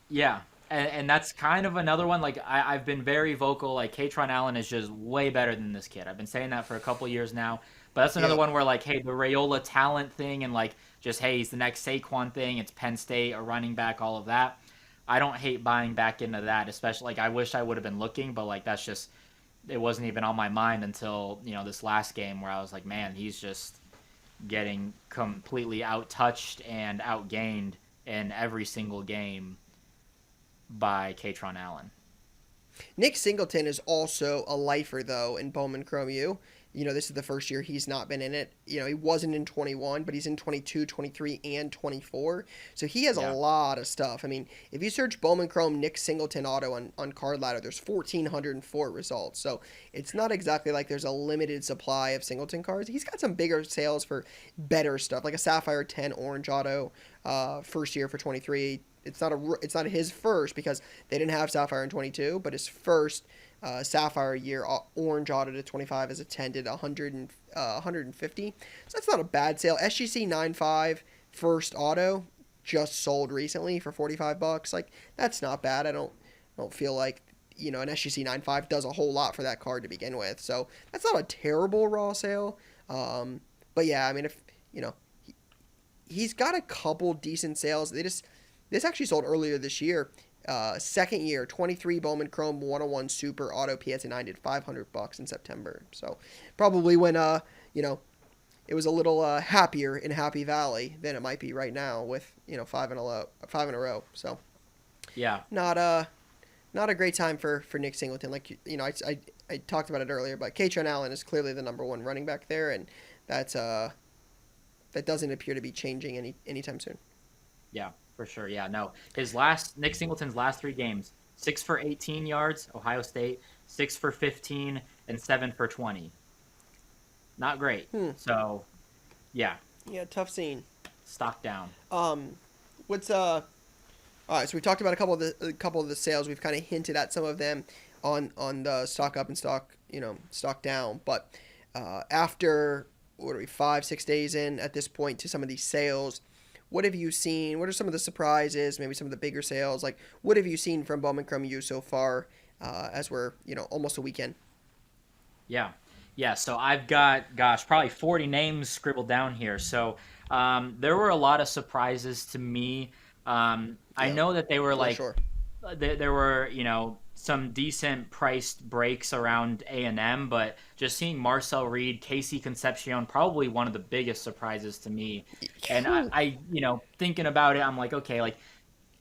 Yeah, and that's kind of another one. I've been very vocal. Katron Allen is just way better than this kid. I've been saying that for a couple years now. But that's another one where hey, the Raiola talent thing and just hey, he's the next Saquon thing. It's Penn State, a running back, all of that. I don't hate buying back into that, especially I wish I would have been looking, but that's just it wasn't even on my mind until this last game where I was like, man, he's just getting completely out-touched and outgained in every single game by Katron Allen. Nick Singleton is also a lifer, though, in Bowman U. This is the first year he's not been in it. He wasn't in 21, but he's in 22, 23, and 24. So he has a lot of stuff. I mean, if you search Bowman Chrome Nick Singleton auto on Card Ladder, there's 1,404 results. So it's not exactly like there's a limited supply of Singleton cards. He's got some bigger sales for better stuff, like a Sapphire 10 orange auto, first year for 23. It's not his first because they didn't have Sapphire in 22, but his first Sapphire year orange auto to 25 is attended 150. So that's not a bad sale. SGC 95 first auto just sold recently for $45. That's not bad. I don't feel like an SGC 95 does a whole lot for that card to begin with. So that's not a terrible raw sale. But yeah, I mean, if he's got a couple decent sales. This actually sold earlier this year. second year, 23 Bowman Chrome 101 Super Auto PSA 9 did $500 in September. So probably when it was a little happier in Happy Valley than it might be right now with five in a row. So Yeah. not a great time for Nick Singleton. Like I talked about it earlier, but Kaytron Allen is clearly the number one running back there, and that doesn't appear to be changing anytime soon. Yeah, for sure. Yeah, no. Nick Singleton's last 3 games, 6 for 18 yards, Ohio State, 6 for 15, and 7 for 20. Not great. So, yeah. Yeah, tough scene. Stock down. What's all right, so we talked about a couple of the sales. We've kind of hinted at some of them on the stock up and stock down. But after 5-6 days in at this point to some of these sales, what have you seen? What are some of the surprises? Maybe some of the bigger sales. Like, what have you seen from Bowman Chrome U so far? As we're almost a weekend. Yeah. So I've got probably 40 names scribbled down here. So there were a lot of surprises to me. I know that they were sure. There were, some decent priced breaks around A&M, but just seeing Marcel Reed, Casey Concepcion, probably one of the biggest surprises to me. And I thinking about it, I'm like, okay, like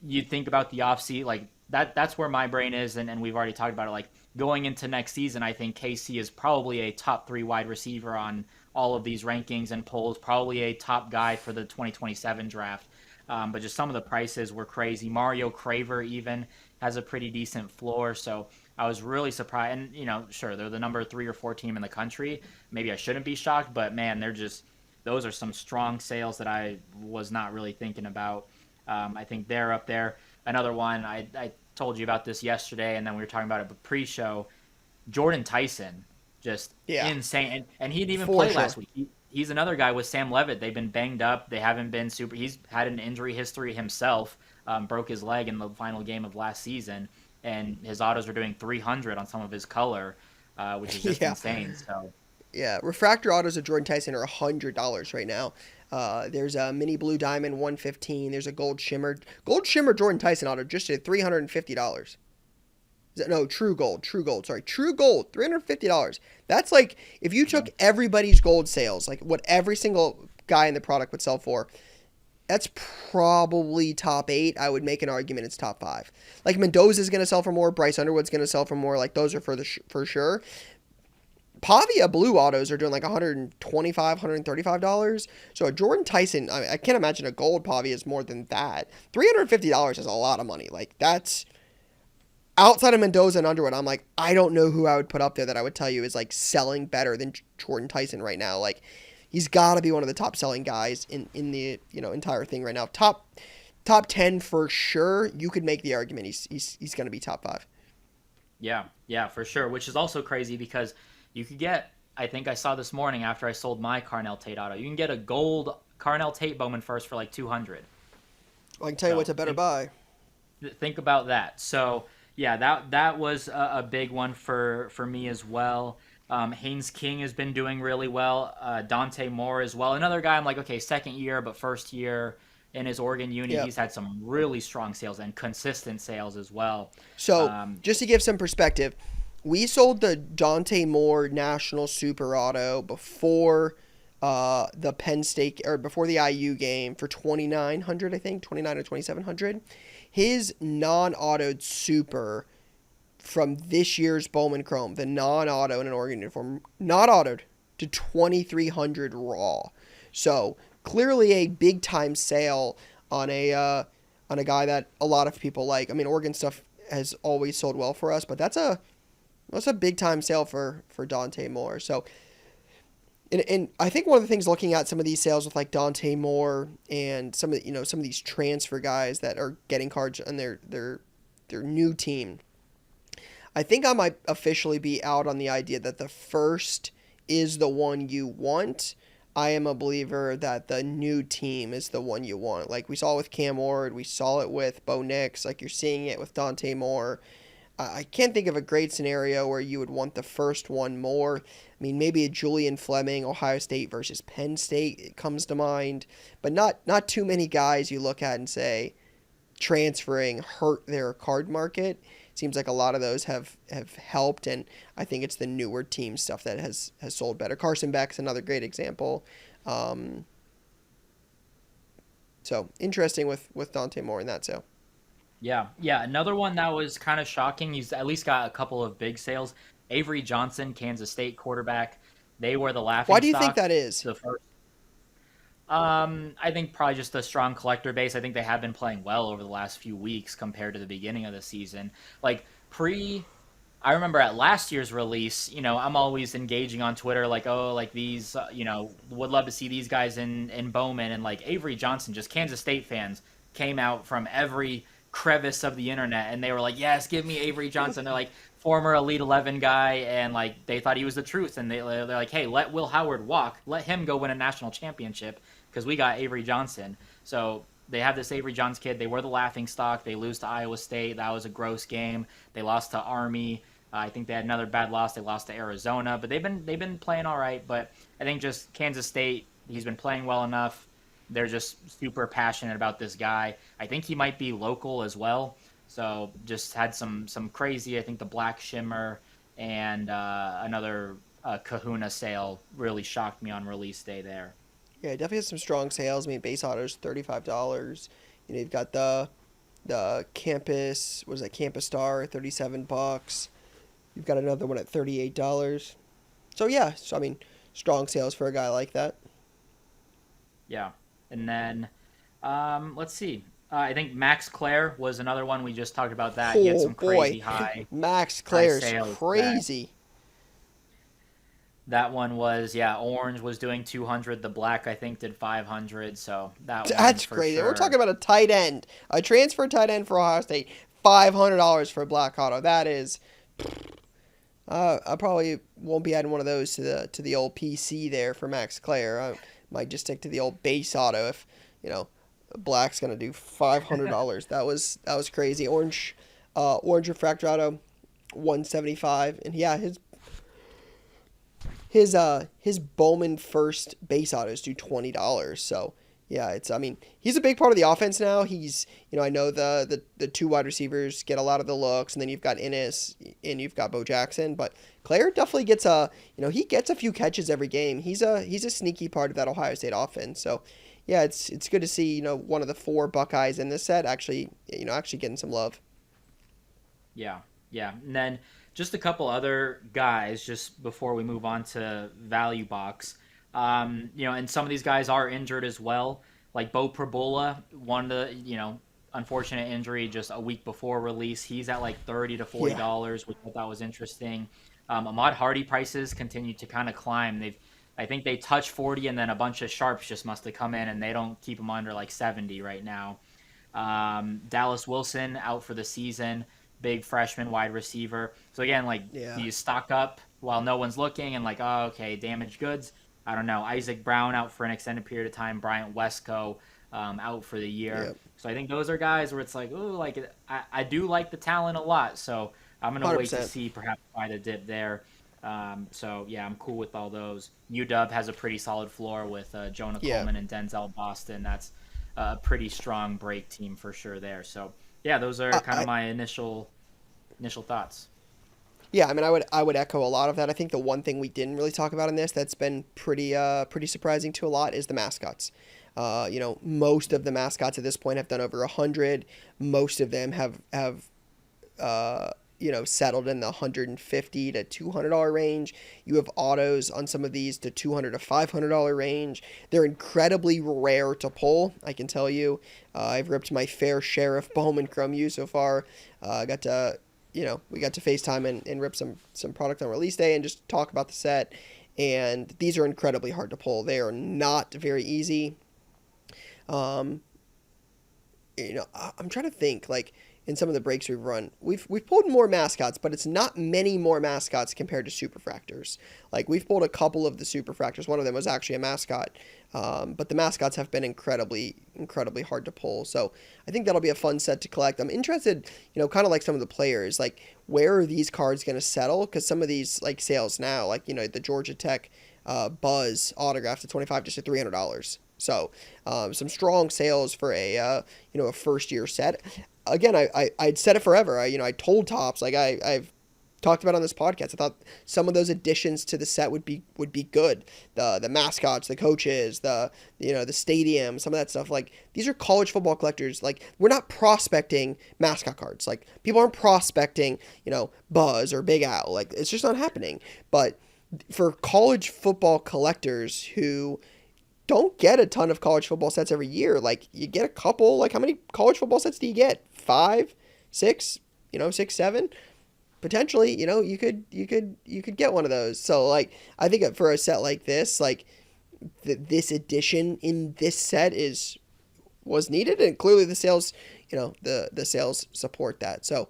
you think about the offseason, like that's where my brain is. And we've already talked about it. Like going into next season, I think Casey is probably a top 3 wide receiver on all of these rankings and polls, probably a top guy for the 2027 draft. But just some of the prices were crazy. Mario Craver even has a pretty decent floor. So I was really surprised. And, sure, they're the number 3 or 4 team in the country. Maybe I shouldn't be shocked, but man, those are some strong sales that I was not really thinking about. I think they're up there. Another one, I told you about this yesterday, and then we were talking about it pre-show. Jordan Tyson, just insane. And he didn't even play last week. He's another guy with Sam Levitt. They've been banged up. They haven't been super. He's had an injury history himself. Broke his leg in the final game of last season, and his autos are doing 300 on some of his color, which is just insane. So yeah, refractor autos of Jordan Tyson are $100 right now. There's a mini blue diamond 115. There's a gold shimmer Jordan Tyson auto just at $350. No, True Gold. Sorry, True Gold, $350. That's like if you took everybody's gold sales, like what every single guy in the product would sell for, that's probably top 8. I would make an argument it's top 5. Like Mendoza's going to sell for more. Bryce Underwood's going to sell for more. Like those are for sure. Pavia blue autos are doing like $125, $135. So a Jordan Tyson, I can't imagine a gold Pavia is more than that. $350 is a lot of money. Like that's outside of Mendoza and Underwood. I'm like, I don't know who I would put up there that I would tell you is like selling better than Jordan Tyson right now. Like he's got to be one of the top selling guys in the entire thing right now. Top 10 for sure. You could make the argument he's going to be top 5. Yeah, for sure. Which is also crazy because you could get, I think I saw this morning after I sold my Carnell Tate auto, you can get a gold Carnell Tate Bowman first for like $200. Well, I can tell you what's a better buy. Think about that. So yeah, that was a big one for me as well. Haynes King has been doing really well. Dante Moore as well. Another guy I'm like, okay, second year, but first year in his Oregon uni, he's had some really strong sales and consistent sales as well. So just to give some perspective, we sold the Dante Moore National Super Auto before the Penn State or before the IU game for $2,900, I think, $2,900 or $2,700. His non-autoed Super from this year's Bowman Chrome, the non-auto in an Oregon uniform, not autoed to $2,300 raw. So clearly a big time sale on a guy that a lot of people like. I mean, Oregon stuff has always sold well for us, but that's a big time sale for Dante Moore. So, and I think one of the things looking at some of these sales with like Dante Moore and some of these transfer guys that are getting cards on their new team, I think I might officially be out on the idea that the first is the one you want. I am a believer that the new team is the one you want. Like we saw with Cam Ward, we saw it with Bo Nix, like you're seeing it with Dante Moore. I can't think of a great scenario where you would want the first one more. I mean, maybe a Julian Fleming, Ohio State versus Penn State comes to mind, but not too many guys you look at and say, transferring hurt their card market. Seems like a lot of those have helped, and I think it's the newer team stuff that has sold better. Carson Beck's another great example. So interesting with Dante Moore in that sale. Yeah, yeah. Another one that was kind of shocking. He's at least got a couple of big sales. Avery Johnson, Kansas State quarterback. They were the Why laughing do you think stock. that is? The first, I think probably just a strong collector base. I think they have been playing well over the last few weeks compared to the beginning of the season. Like I remember at last year's release, I'm always engaging on Twitter, like, oh, like these, would love to see these guys in Bowman, and like Avery Johnson, just Kansas State fans came out from every crevice of the internet, and they were like, yes, give me Avery Johnson. They're like former Elite 11 guy, and like they thought he was the truth, and they're like, hey, let Will Howard walk, let him go win a national championship because we got Avery Johnson. So they have this Avery Johnson kid. They were the laughing stock. They lose to Iowa State. That was a gross game. They lost to Army. I think they had another bad loss. They lost to Arizona, but they've been playing all right. But I think just Kansas State, he's been playing well enough. They're just super passionate about this guy. I think he might be local as well. So just had some crazy. I think the Black Shimmer and another Kahuna sale really shocked me on release day there. Yeah, definitely has some strong sales. I mean, base auto's $35. You've got the Campus, what is that, Campus Star, $37. You've got another one at $38. So yeah, I mean, strong sales for a guy like that. Yeah, and then let's see. I think Max Clare was another one. We just talked about that. He had some crazy high. Max Clare's sales crazy. That one was, orange was doing 200. The black, I think, did 500. So that's crazy. Sure. We're talking about a tight end, a transfer tight end for Ohio State, $500 for a black auto. That is, I probably won't be adding one of those to the old PC there for Max Clare. I might just stick to the old base auto if black's gonna do $500. that was crazy. Orange refractor auto, $175, and yeah, his Bowman first base autos do $20. So yeah, he's a big part of the offense now. He's, I know the two wide receivers get a lot of the looks, and then you've got Ennis and you've got Bo Jackson, but Claire definitely gets he gets a few catches every game. He's a sneaky part of that Ohio State offense. So yeah, it's good to see, one of the four Buckeyes in this set actually getting some love. Yeah. Yeah. And then just a couple other guys just before we move on to value box. And some of these guys are injured as well. Like Bo Prabula, one of the, unfortunate injury just a week before release. He's at like $30 to $40, which I thought was interesting. Ahmad Hardy prices continue to kind of climb. I think they touch 40, and then a bunch of sharps just must have come in, and they don't keep them under like 70 right now. Dallas Wilson out for the season. Big freshman wide receiver. So again, do you stock up while no one's looking and like, oh, okay, damaged goods? I don't know. Isaac Brown out for an extended period of time. Bryant Wesco out for the year. Yep. So I think those are guys where it's like, ooh, like I do like the talent a lot. So I'm going to wait to see perhaps buy the dip there. So yeah, I'm cool with all those. UW has a pretty solid floor with Jonah Coleman and Denzel Boston. That's a pretty strong break team for sure there. So yeah, those are kind of my initial thoughts. Yeah, I mean, I would echo a lot of that. I think the one thing we didn't really talk about in this that's been pretty surprising to a lot is the mascots. Most of the mascots at this point have done over 100. Most of them have settled in the $150 to $200 range. You have autos on some of these to $200 to $500 range. They're incredibly rare to pull, I can tell you. I've ripped my fair share of Bowman Chrome U so far. We got to FaceTime and rip some product on release day and just talk about the set. And these are incredibly hard to pull. They are not very easy. I'm trying to think, like, in some of the breaks we've run, we've pulled more mascots, but it's not many more mascots compared to superfractors. Like, we've pulled a couple of the superfractors. One of them was actually a mascot, but the mascots have been incredibly hard to pull. So I think that'll be a fun set to collect. I'm interested, kind of like some of the players, like, where are these cards going to settle? Because some of these, like, sales now, like, the Georgia Tech Buzz autograph to $25 just at $300. So some strong sales for a first year set. Again, I'd said it forever. I told Topps, like I've talked about on this podcast. I thought some of those additions to the set would be good. The mascots, the coaches, the stadium, some of that stuff. Like, these are college football collectors. Like, we're not prospecting mascot cards. Like, people aren't prospecting, Buzz or Big Al. Like, it's just not happening. But for college football collectors who don't get a ton of college football sets every year, like, you get a couple. Like, how many college football sets do you get? 5, 6, 6, 7? Potentially, you could get one of those. So, like, I think for a set like this, like, this addition in this set was needed, and clearly the sales, the sales support that. So,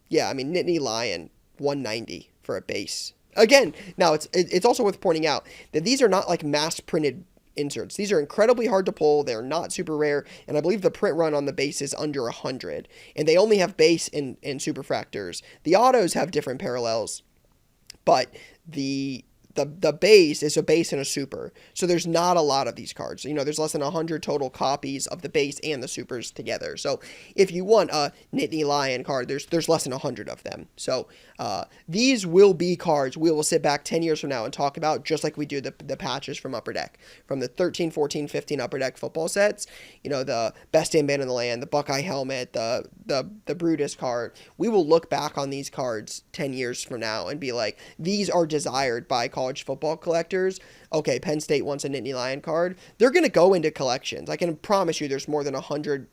yeah, I mean, Nittany Lion, 190 for a base. Again, now it's also worth pointing out that these are not like mass printed inserts. These are incredibly hard to pull. They're not super rare, and I believe the print run on the base is under 100, and they only have base and superfractors. The autos have different parallels, but the base is a base and a super, so there's not a lot of these cards. There's less than 100 total copies of the base and the supers together. So if you want a Nittany Lion card, there's less than 100 of them. So these will be cards we will sit back 10 years from now and talk about, just like we do the patches from Upper Deck, from the 13, 14, 15 Upper Deck football sets. The best damn band in the land, the Buckeye helmet, the Brutus card. We will look back on these cards 10 years from now and be like, these are desired by college football collectors. Okay, Penn State wants a Nittany Lion card. They're going to go into collections. I can promise you there's more than 100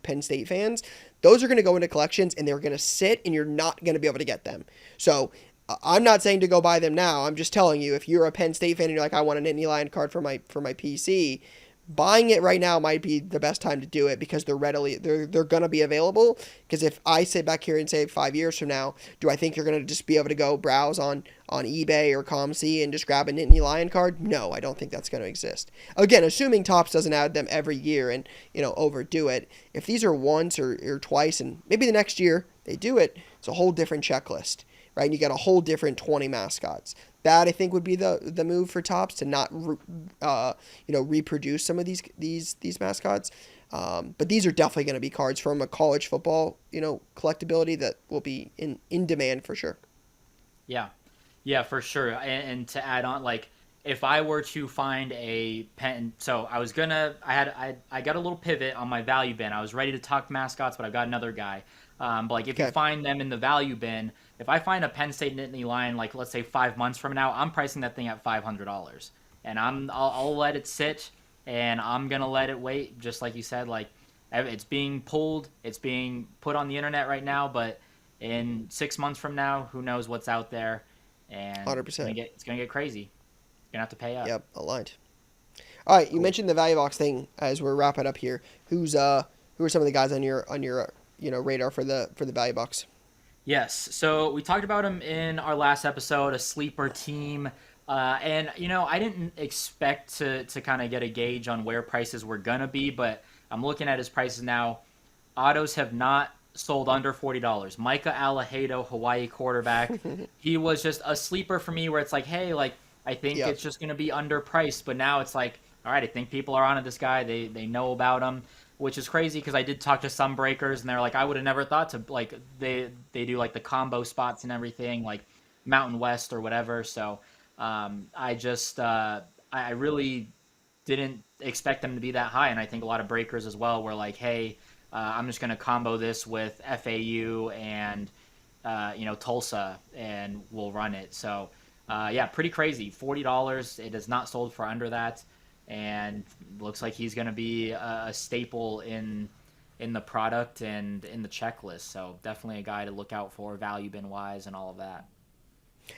Penn State fans. Those are going to go into collections, and they're going to sit, and you're not going to be able to get them. So I'm not saying to go buy them now. I'm just telling you, if you're a Penn State fan and you're like, I want a Nittany Lion card for my PC, buying it right now might be the best time to do it, because they're going to be available. Because if I sit back here and say 5 years from now, do I think you're going to just be able to go browse on eBay or ComC and just grab a Nittany Lion card? No, I don't think that's going to exist. Again, assuming Topps doesn't add them every year and, overdo it. If these are once or twice, and maybe the next year they do it, it's a whole different checklist, right? And you got a whole different 20 mascots. That, I think, would be the move for Topps, to not reproduce some of these mascots. But these are definitely going to be cards from a college football collectability that will be in demand for sure. Yeah, for sure. And to add on, like, if I were to find a pen, so I got a little pivot on my value bin. I was ready to talk mascots, but I've got another guy. But like, if you find them in the value bin, if I find a Penn State Nittany Lion, like, let's say 5 months from now, I'm pricing that thing at $500, and I'll let it sit, and I'm gonna let it wait, just like you said. Like, it's being pulled, it's being put on the internet right now, but in 6 months from now, who knows what's out there, and 100%. It's gonna get crazy. You're gonna have to pay up. Yep, aligned. All right, you mentioned the value box thing as we're wrapping up here. Who are some of the guys on your radar for the value box? Yes, so we talked about him in our last episode, a sleeper team, and I didn't expect to kind of get a gauge on where prices were gonna be, but I'm looking at his prices now. Autos have not sold under $40. Micah Alahado, Hawaii quarterback, he was just a sleeper for me, where it's like, hey, like, I think it's just gonna be underpriced, but now it's like, all right, I think people are onto this guy. They know about him, which is crazy, because I did talk to some breakers, and they're like, I would have never thought to, like, they do like the combo spots and everything, like Mountain West or whatever. So I really didn't expect them to be that high, and I think a lot of breakers as well were like, hey, I'm just gonna combo this with FAU and Tulsa, and we'll run it. So yeah, pretty crazy. $40. It is not sold for under that. And looks like he's going to be a staple in the product and in the checklist. So definitely a guy to look out for, value bin wise, and all of that.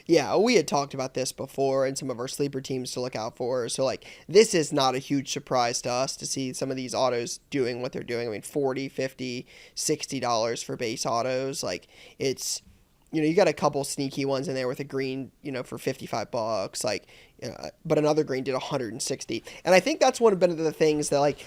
Yeah, we had talked about this before, and some of our sleeper teams to look out for. So, like, this is not a huge surprise to us to see some of these autos doing what they're doing. I mean, $40, $50, $60 for base autos. Like, it's, you got a couple sneaky ones in there with a green, for $55. Like, but another green did $160. And I think that's one of the things that, like,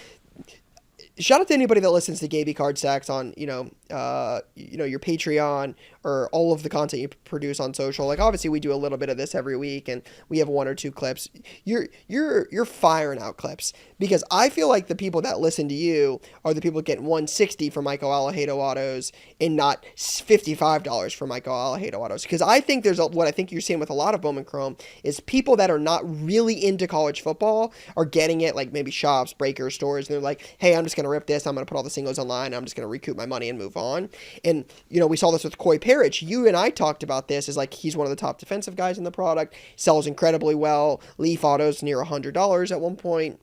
shout out to anybody that listens to Gabe Card Stacks on, your Patreon or all of the content you produce on social. Like, obviously we do a little bit of this every week and we have one or two clips. You're firing out clips, because I feel like the people that listen to you are the people getting 160 for Michael Alejado autos and not $55 for Michael Alejado autos. Because I think what I think you're seeing with a lot of Bowman Chrome is people that are not really into college football are getting it, like maybe shops, breakers, stores, and they're like, hey, I'm just going to rip this. I'm going to put all the singles online. I'm just going to recoup my money and move on. And, we saw this with Coy Parrish. You and I talked about this as like, he's one of the top defensive guys in the product, sells incredibly well. Leaf autos near $100 at one point.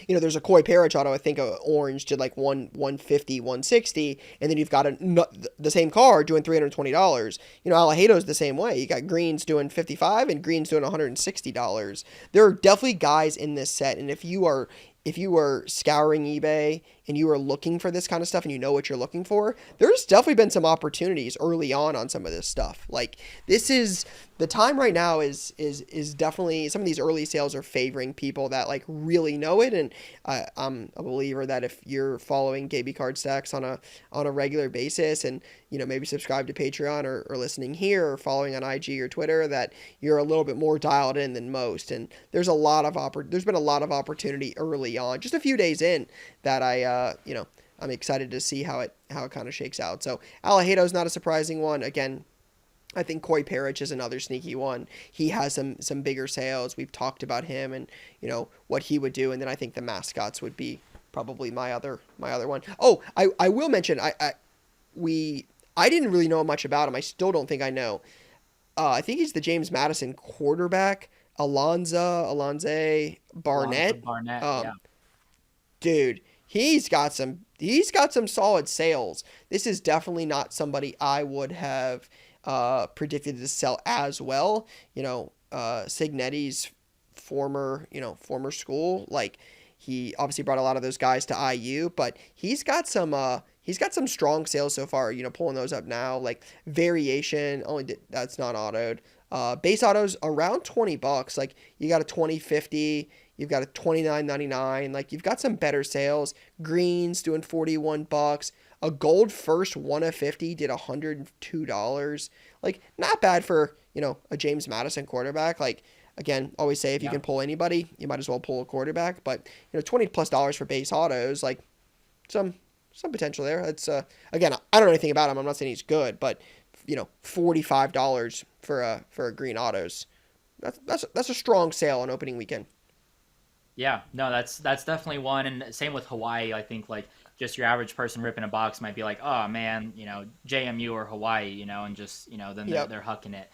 There's a Coy Parrish auto, I think orange did like 150, 160, and then you've got the same car doing $320. Alejado's the same way. You got greens doing $55 and greens doing $160. There are definitely guys in this set, and if you are scouring eBay and you are looking for this kind of stuff and you know what you're looking for, there's definitely been some opportunities early on some of this stuff. Like, this is the time right now is definitely, some of these early sales are favoring people that like really know it. And I'm a believer that if you're following Gabe Card Stacks on a regular basis and, maybe subscribe to Patreon or listening here or following on IG or Twitter, that you're a little bit more dialed in than most. And there's been a lot of opportunity early on, just a few days in, that I'm excited to see how it kind of shakes out. So Alejado's not a surprising one. Again, I think Coy Parrish is another sneaky one. He has some bigger sales. We've talked about him and, what he would do. And then I think the mascots would be probably my other one. Oh, I will mention, I didn't really know much about him. I still don't think I know. I think he's the James Madison quarterback, Alonze Barnett. Yeah. Dude, he's got some solid sales. This is definitely not somebody I would have predicted to sell as well. Signetti's former school, like, he obviously brought a lot of those guys to IU, but he's got some strong sales so far, pulling those up now, like variation, that's not autoed. Base autos around $20. Like, you got a 2050, you've got a $29.99. Like, you've got some better sales. Greens doing $41. A gold first 1 of 50 did $102. Like, not bad for, a James Madison quarterback. Like, again, always say if you can pull anybody, you might as well pull a quarterback. But, $20+ for base autos, like, some potential there. It's again, I don't know anything about him. I'm not saying he's good, but $45 for a green autos. That's a strong sale on opening weekend. Yeah, no, that's definitely one. And same with Hawaii. I think, like, just your average person ripping a box might be like, oh man, JMU or Hawaii, and just, then they're hucking it.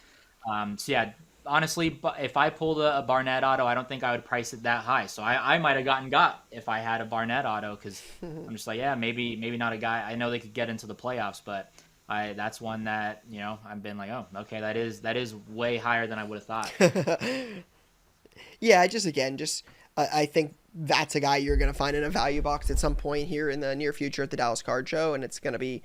So yeah, honestly, if I pulled a Barnett auto, I don't think I would price it that high. So I might have got if I had a Barnett auto, because I'm just like, yeah, maybe not a guy. I know they could get into the playoffs, but that's one that, I've been like, oh, okay, that is way higher than I would have thought. Yeah, I think that's a guy you're going to find in a value box at some point here in the near future at the Dallas Card Show, and it's going to be,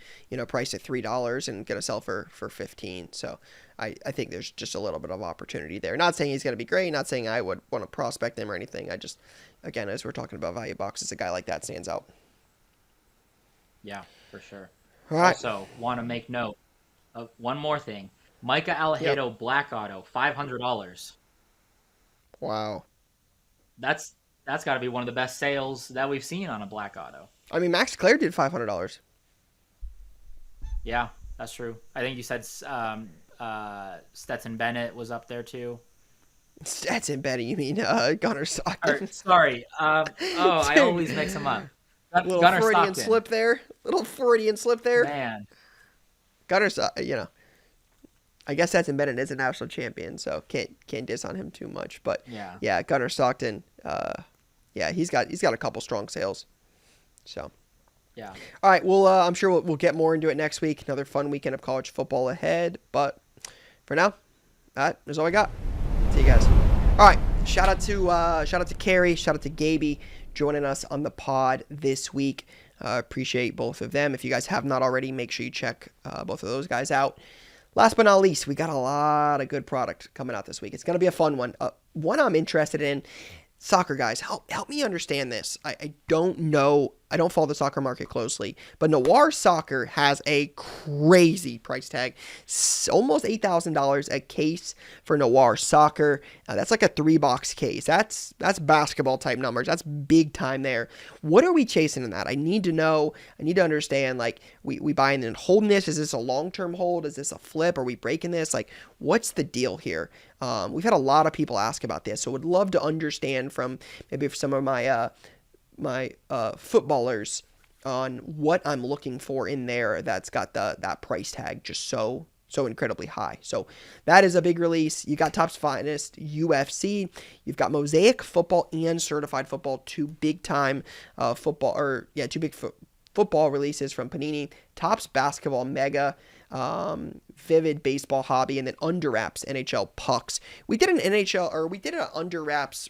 priced at $3 and going to sell for $15. So I think there's just a little bit of opportunity there. Not saying he's going to be great, not saying I would want to prospect him or anything. I just, again, as we're talking about value boxes, a guy like that stands out. Yeah, for sure. All right. Also, want to make note of one more thing. Micah Alejado Black Auto, $500. Wow. That's got to be one of the best sales that we've seen on a black auto. I mean, Max Clare did $500. Yeah, that's true. I think you said Stetson Bennett was up there too. Stetson Bennett, you mean Gunnar Stockton? Sorry. I always mix them up. Little Gunnar Freudian Stockton. slip there. Little Freudian slip there. Man. Gunnar, I guess Stetson Bennett is a national champion, so can't diss on him too much. But yeah, Gunnar Stockton, he's got a couple strong sales. So yeah. All right, well, I'm sure we'll get more into it next week. Another fun weekend of college football ahead. But for now, that is all I got. See you guys. All right, shout out to Cary, shout out to Gabe joining us on the pod this week. Appreciate both of them. If you guys have not already, make sure you check both of those guys out. Last but not least, we got a lot of good product coming out this week. It's going to be a fun one. One I'm interested in. Soccer guys, help me understand this. I don't know I don't follow the soccer market closely, but Noir Soccer has a crazy price tag. Almost $8,000 a case for Noir Soccer. That's like a 3-box case. That's basketball type numbers. That's big time there. What are we chasing in that? I need to know. I need to understand, like, we buying and holding this? Is this a long-term hold? Is this a flip? Are we breaking this? Like, what's the deal here? We've had a lot of people ask about this, so would love to understand from maybe some of my footballers on what I'm looking for in there that's got that price tag just so incredibly high. So that is a big release. You got Topps Finest UFC. You've got Mosaic Football and Certified Football, two big football releases from Panini. Topps Basketball Mega, Vivid Baseball Hobby, and then Under Wraps NHL Pucks. We did an Under Wraps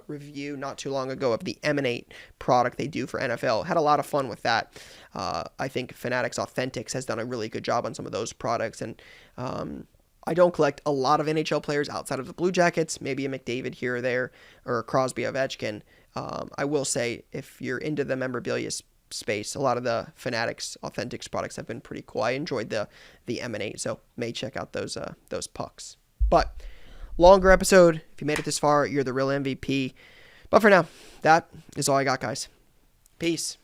review not too long ago of the Emanate product they do for NFL. Had a lot of fun with that. I think Fanatics Authentics has done a really good job on some of those products, and I don't collect a lot of NHL players outside of the Blue Jackets, maybe a McDavid here or there, or a Crosby Ovechkin. I will say, if you're into the memorabilia space, a lot of the Fanatics Authentics products have been pretty cool. I enjoyed the Emanate, so may check out those pucks. But longer episode. If you made it this far, you're the real MVP. But for now, that is all I got, guys. Peace.